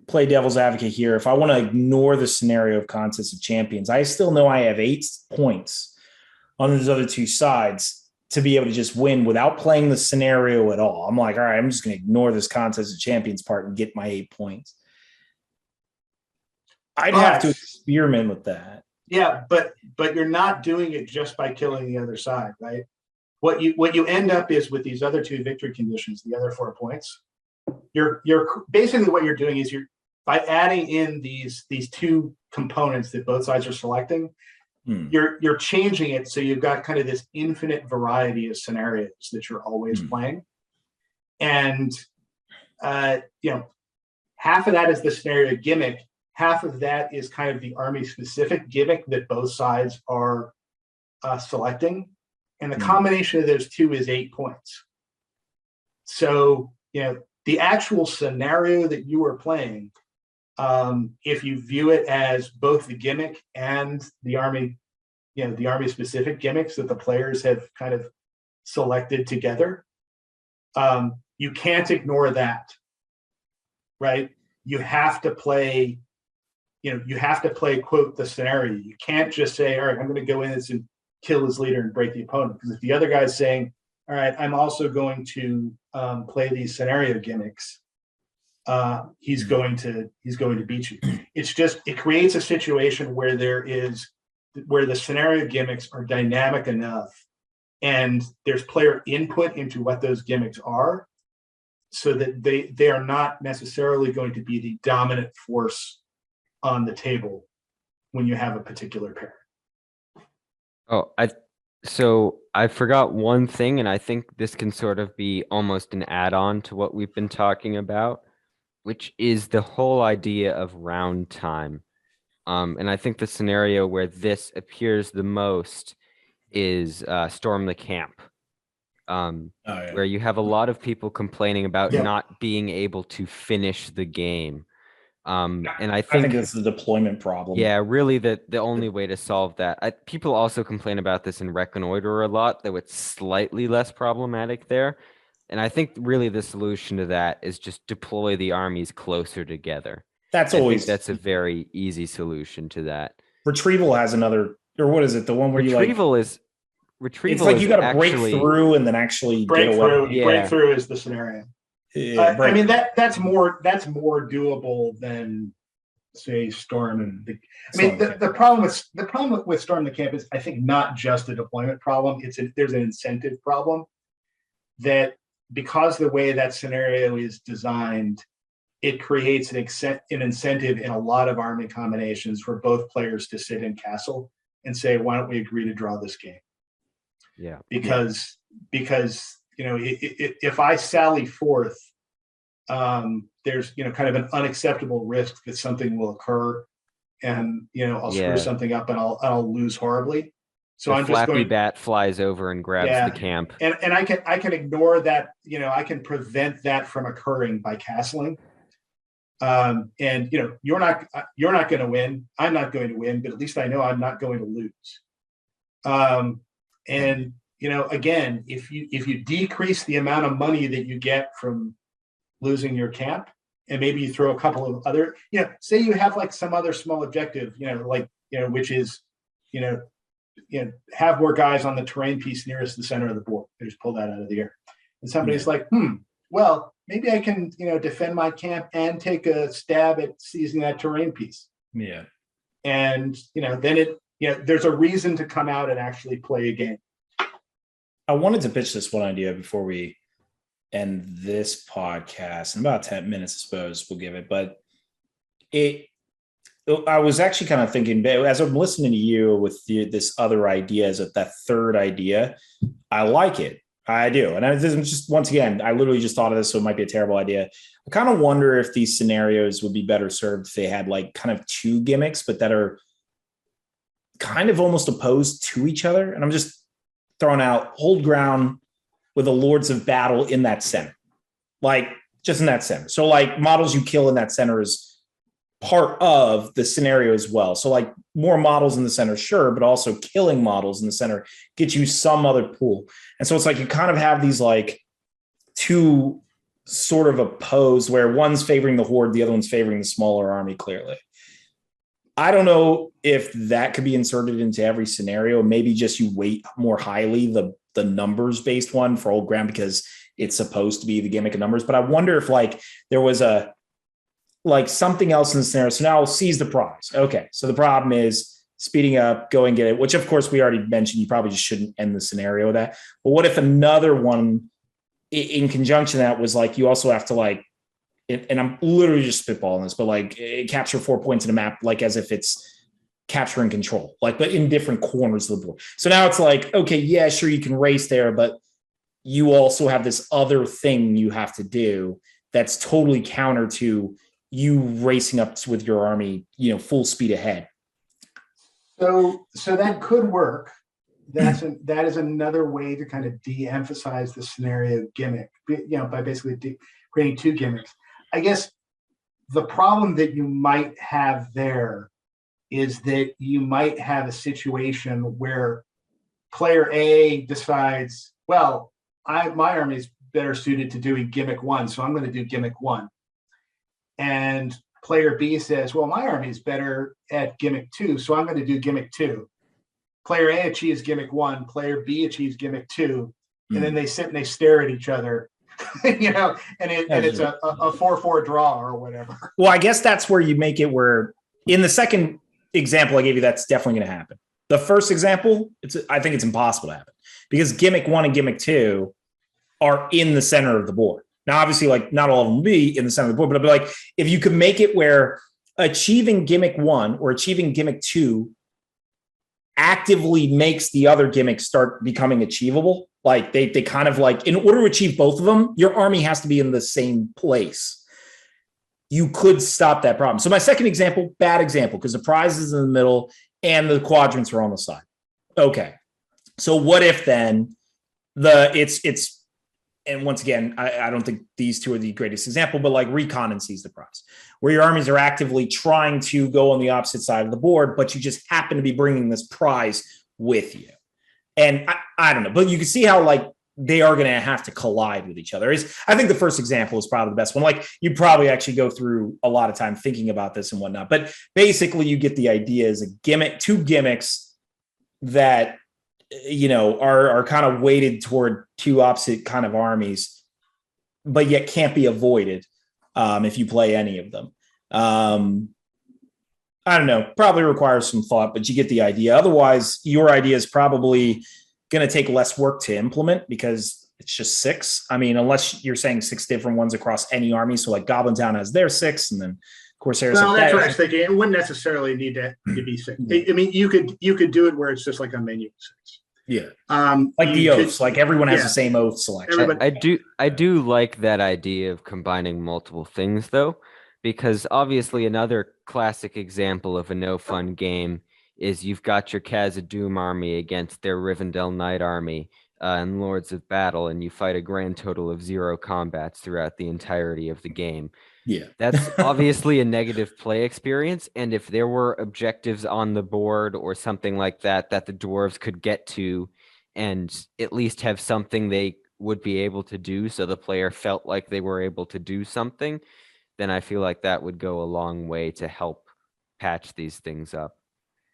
play devil's advocate here. If I want to ignore the scenario of Contest of Champions, I still know I have 8 points on those other 2 sides to be able to just win without playing the scenario at all. I'm like, all right, I'm just going to ignore this Contest of Champions part and get my 8 points. I'd have to experiment with that. Yeah, but you're not doing it just by killing the other side, right? What you end up is with these other 2 victory conditions, the other 4 points. You're basically what you're doing is by adding in these 2 components that both sides are selecting, you're changing it so you've got kind of this infinite variety of scenarios that you're always playing, and half of that is the scenario gimmick. Half of that is kind of the army-specific gimmick that both sides are selecting. And the combination of those 2 is 8 points. So, the actual scenario that you are playing, if you view it as both the gimmick and the army, the army-specific gimmicks that the players have kind of selected together, you can't ignore that, right? You have to play quote the scenario. You can't just say, all right, I'm going to go in and kill his leader and break the opponent. Because if the other guy's saying, all right, I'm also going to play these scenario gimmicks, he's going to beat you. It creates a situation where the scenario gimmicks are dynamic enough and there's player input into what those gimmicks are, so that they are not necessarily going to be the dominant force on the table when you have a particular pair. So I forgot one thing, and I think this can sort of be almost an add-on to what we've been talking about, which is the whole idea of round time. And I think the scenario where this appears the most is Storm the Camp, where you have a lot of people complaining about not being able to finish the game. And I think it's the deployment problem. Yeah, really the only way to solve that. People also complain about this in Reconnoiter a lot, though it's slightly less problematic there. And I think really the solution to that is just deploy the armies closer together. That's a very easy solution to that. Retrieval has another, or what is it? The one where retrieval it's like you got to break through and then actually break get through. away. Yeah. Break through is the scenario. I mean that's more doable than say Storm and the problem with Storm the Camp is I think not just a deployment problem. There's an incentive problem that because the way that scenario is designed, it creates an incentive in a lot of army combinations for both players to sit in castle and say, why don't we agree to draw this game? Yeah. Because if I sally forth, there's kind of an unacceptable risk that something will occur, and I'll screw something up and I'll lose horribly. So I'm just going. Bat flies over and grabs the camp, and I can ignore that. I can prevent that from occurring by castling. And you're not going to win. I'm not going to win, but at least I know I'm not going to lose. And again, if you decrease the amount of money that you get from losing your camp, and maybe you throw a couple of other, say you have like some other small objective, which is, have more guys on the terrain piece nearest the center of the board. They just pull that out of the air. And somebody's like, well, maybe I can, defend my camp and take a stab at seizing that terrain piece. Yeah. And, then there's a reason to come out and actually play a game. I wanted to pitch this one idea before we end this podcast. In about 10 minutes, I suppose we'll give it. But I was actually kind of thinking, as I'm listening to you with this other idea, as that third idea, I like it. I do. And I'm just, once again, I literally just thought of this, so it might be a terrible idea. I kind of wonder if these scenarios would be better served if they had like kind of two gimmicks, but that are kind of almost opposed to each other. And I'm just throwing out hold ground with the Lords of Battle in that center, like just in that center. So like models you kill in that center is part of the scenario as well. So like more models in the center, sure, but also killing models in the center get you some other pool. And so it's like you kind of have these like two sort of opposed where one's favoring the horde, the other one's favoring the smaller army clearly. I don't know if that could be inserted into every scenario. Maybe just you weight more highly the numbers based one for old ground because it's supposed to be the gimmick of numbers. But I wonder if like there was something else in the scenario. So now I'll seize the prize. Okay. So the problem is speeding up, go and get it, which of course we already mentioned. You probably just shouldn't end the scenario with that. But what if another one in conjunction that was like, you also have to like, and I'm literally just spitballing this, but like capture 4 points in a map, like as if it's capturing control, like, but in different corners of the board. So now it's like, okay, yeah, sure, you can race there, but you also have this other thing you have to do that's totally counter to you racing up with your army, full speed ahead. So that could work. That is another way to kind of de-emphasize the scenario gimmick, by basically creating two gimmicks. I guess the problem that you might have there is that you might have a situation where player A decides, well, my army is better suited to doing gimmick one, so I'm going to do gimmick one. And player B says, well, my army is better at gimmick two, so I'm going to do gimmick two. Player A achieves gimmick one, player B achieves gimmick two, and then they sit and they stare at each other, and it's a 4-4 draw or whatever. Well, I guess that's where you make it where in the second example I gave you, that's definitely going to happen. The first example, I think it's impossible to happen because gimmick one and gimmick two are in the center of the board. Now, obviously, like not all of them will be in the center of the board, but like if you could make it where achieving gimmick 1 or achieving gimmick 2 actively makes the other gimmicks start becoming achievable. Like they kind of like, in order to achieve both of them, your army has to be in the same place. You could stop that problem. So my second example, bad example, because the prize is in the middle and the quadrants are on the side. Okay. So what if then it's and once again, I don't think these two are the greatest example, but like recon and seize the prize, where your armies are actively trying to go on the opposite side of the board, but you just happen to be bringing this prize with you. And I don't know, but you can see how like they are going to have to collide with each other. I think the first example is probably the best one. Like you probably actually go through a lot of time thinking about this and whatnot, but basically you get the idea is a gimmick, two gimmicks that, you know, are kind of weighted toward two opposite kind of armies, but yet can't be avoided if you play any of them. I don't know, probably requires some thought, but you get the idea. Otherwise, your idea is probably going to take less work to implement because it's just 6. I mean, unless you're saying 6 different ones across any army. So like Goblin Town has their 6 and then Corsairs. Well, that's what I was thinking. It wouldn't necessarily need to be 6. I mean, you could do it where it's just like a menu 6. Yeah. Like the oaths, like everyone has the same oath selection. I do like that idea of combining multiple things though, because obviously another classic example of a no fun game is you've got your Khazad-dûm army against their Rivendell Knight army and Lords of Battle, and you fight a grand total of 0 combats throughout the entirety of the game. Yeah. That's obviously a negative play experience. And if there were objectives on the board or something like that, that the dwarves could get to and at least have something they would be able to do so the player felt like they were able to do something, then I feel like that would go a long way to help patch these things up.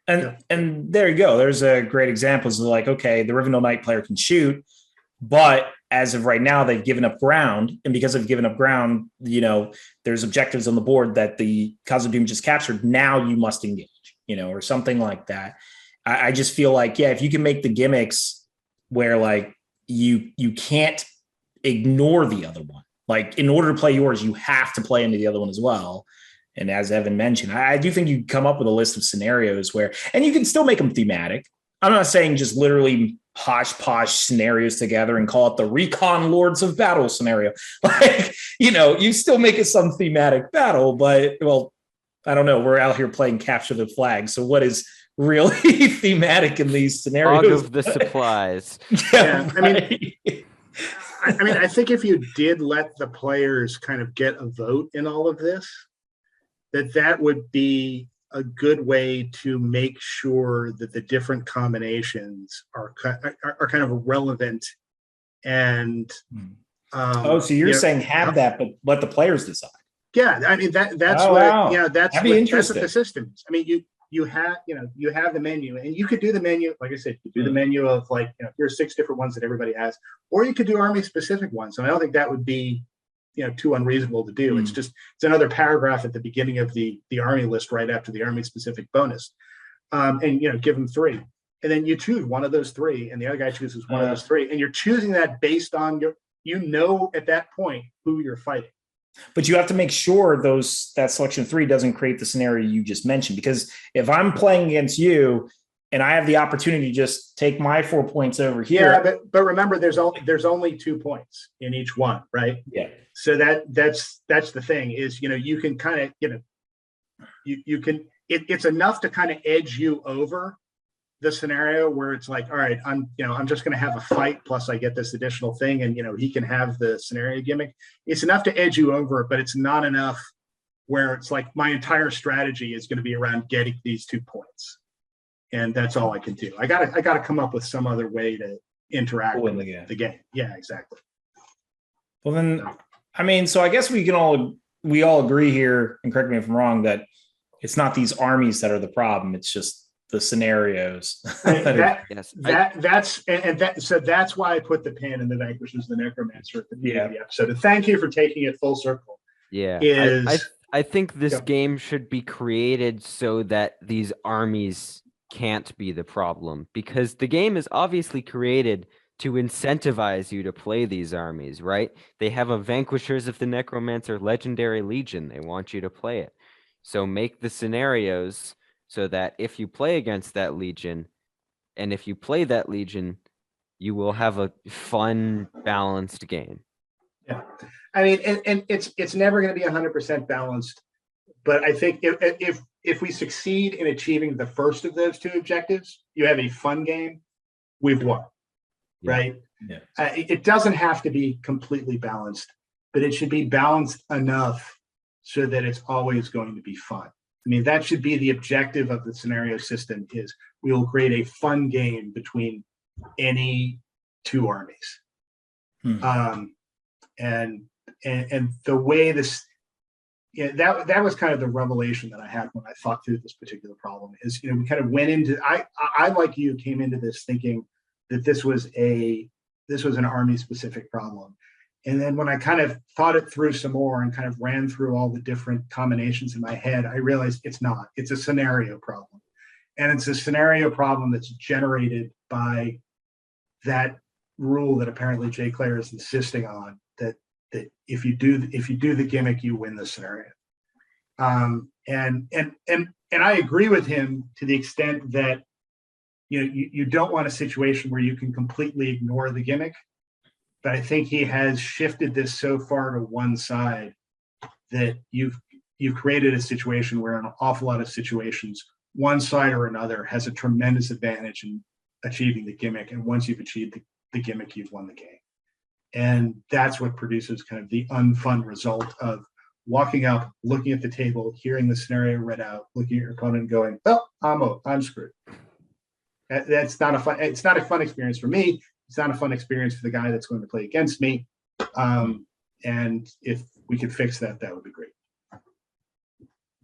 And there you go. There's a great example. It's like, okay, the Rivendell Knight player can shoot, but as of right now, they've given up ground. And because they've given up ground, you know, there's objectives on the board that the Khazad-dûm just captured. Now you must engage, you know, or something like that. I just feel like, yeah, if you can make the gimmicks where like you can't ignore the other one, like in order to play yours, you have to play into the other one as well. And as Evan mentioned, I do think you come up with a list of scenarios where, and you can still make them thematic. I'm not saying just literally posh scenarios together and call it the Recon Lords of Battle scenario. Like, you know, you still make it some thematic battle, but well, I don't know. We're out here playing capture the flag. So what is really thematic in these scenarios? Fog of the supplies. Yeah, right. I mean, I think if you did let the players kind of get a vote in all of this, that would be a good way to make sure that the different combinations are kind of relevant and so you're saying have that, but let the players decide. Yeah, I mean that's that's what the system is. I mean you have the menu, and you could do the menu, like I said, you could do the menu of like, you know, here's 6 different ones that everybody has, or you could do army specific ones. And I don't think that would be, you know, too unreasonable to do. It's another paragraph at the beginning of the army list right after the army specific bonus, and you know, give them 3, and then you choose one of those 3 and the other guy chooses one of those 3, and you're choosing that based on your, you know, at that point who you're fighting. But you have to make sure that selection 3 doesn't create the scenario you just mentioned, because if I'm playing against you and I have the opportunity to just take my 4 points over here. Yeah, but remember, there's only 2 points in each one, right? Yeah. So that's the thing is, you know, you can kind of, you know, you can, it's enough to kind of edge you over the scenario where it's like, all right, I'm just going to have a fight plus I get this additional thing, and you know, he can have the scenario gimmick. It's enough to edge you over, but it's not enough where it's like my entire strategy is going to be around getting these 2 points, and that's all I can do. I got to come up with some other way to interact with the game. Yeah, exactly. Well, then, I mean, so I guess we all agree here, and correct me if I'm wrong, that it's not these armies that are the problem. It's just the scenarios. So that's why I put the pin in the Vanquishers, the Necromancer at the beginning of the episode. And thank you for taking it full circle. Yeah, I think this game should be created so that these armies can't be the problem, because the game is obviously created to incentivize you to play these armies, right? They have a Vanquishers of the Necromancer Legendary Legion. They want you to play it. So make the scenarios so that if you play against that Legion, and if you play that Legion, you will have a fun, balanced game. Yeah. I mean, and it's never going to be 100% balanced, but I think if we succeed in achieving the first of those two objectives, you have a fun game, we've won. Yeah. Right? Yeah. It doesn't have to be completely balanced, but it should be balanced enough so that it's always going to be fun. I mean, that should be the objective of the scenario system, is we will create a fun game between any two armies. And the way this, that was kind of the revelation that I had when I thought through this particular problem is, we kind of went into, I like you came into this thinking that this was an army specific problem. And then when I kind of thought it through some more and kind of ran through all the different combinations in my head, I realized it's not. It's a scenario problem. And it's a scenario problem that's generated by that rule that apparently Jay Clare is insisting on, that if you do the gimmick, you win the scenario. And I agree with him to the extent that you don't want a situation where you can completely ignore the gimmick. But I think he has shifted this so far to one side that you've created a situation where in an awful lot of situations, one side or another has a tremendous advantage in achieving the gimmick. And once you've achieved the gimmick, you've won the game. And that's what produces kind of the unfun result of walking up, looking at the table, hearing the scenario read out, looking at your opponent and going, well, I'm screwed. It's not a fun experience for me. It's not a fun experience for the guy that's going to play against me. And if we could fix that, that would be great.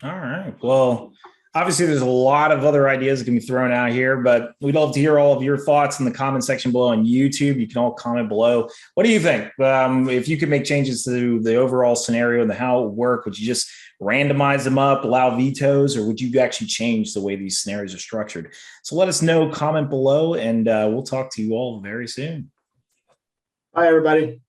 All right. Well, obviously there's a lot of other ideas that can be thrown out here, but we'd love to hear all of your thoughts in the comment section below on YouTube. You can all comment below. What do you think? If you could make changes to the overall scenario and how it would work, would you just randomize them up, allow vetoes, or would you actually change the way these scenarios are structured? So let us know, comment below, and we'll talk to you all very soon. Bye, everybody.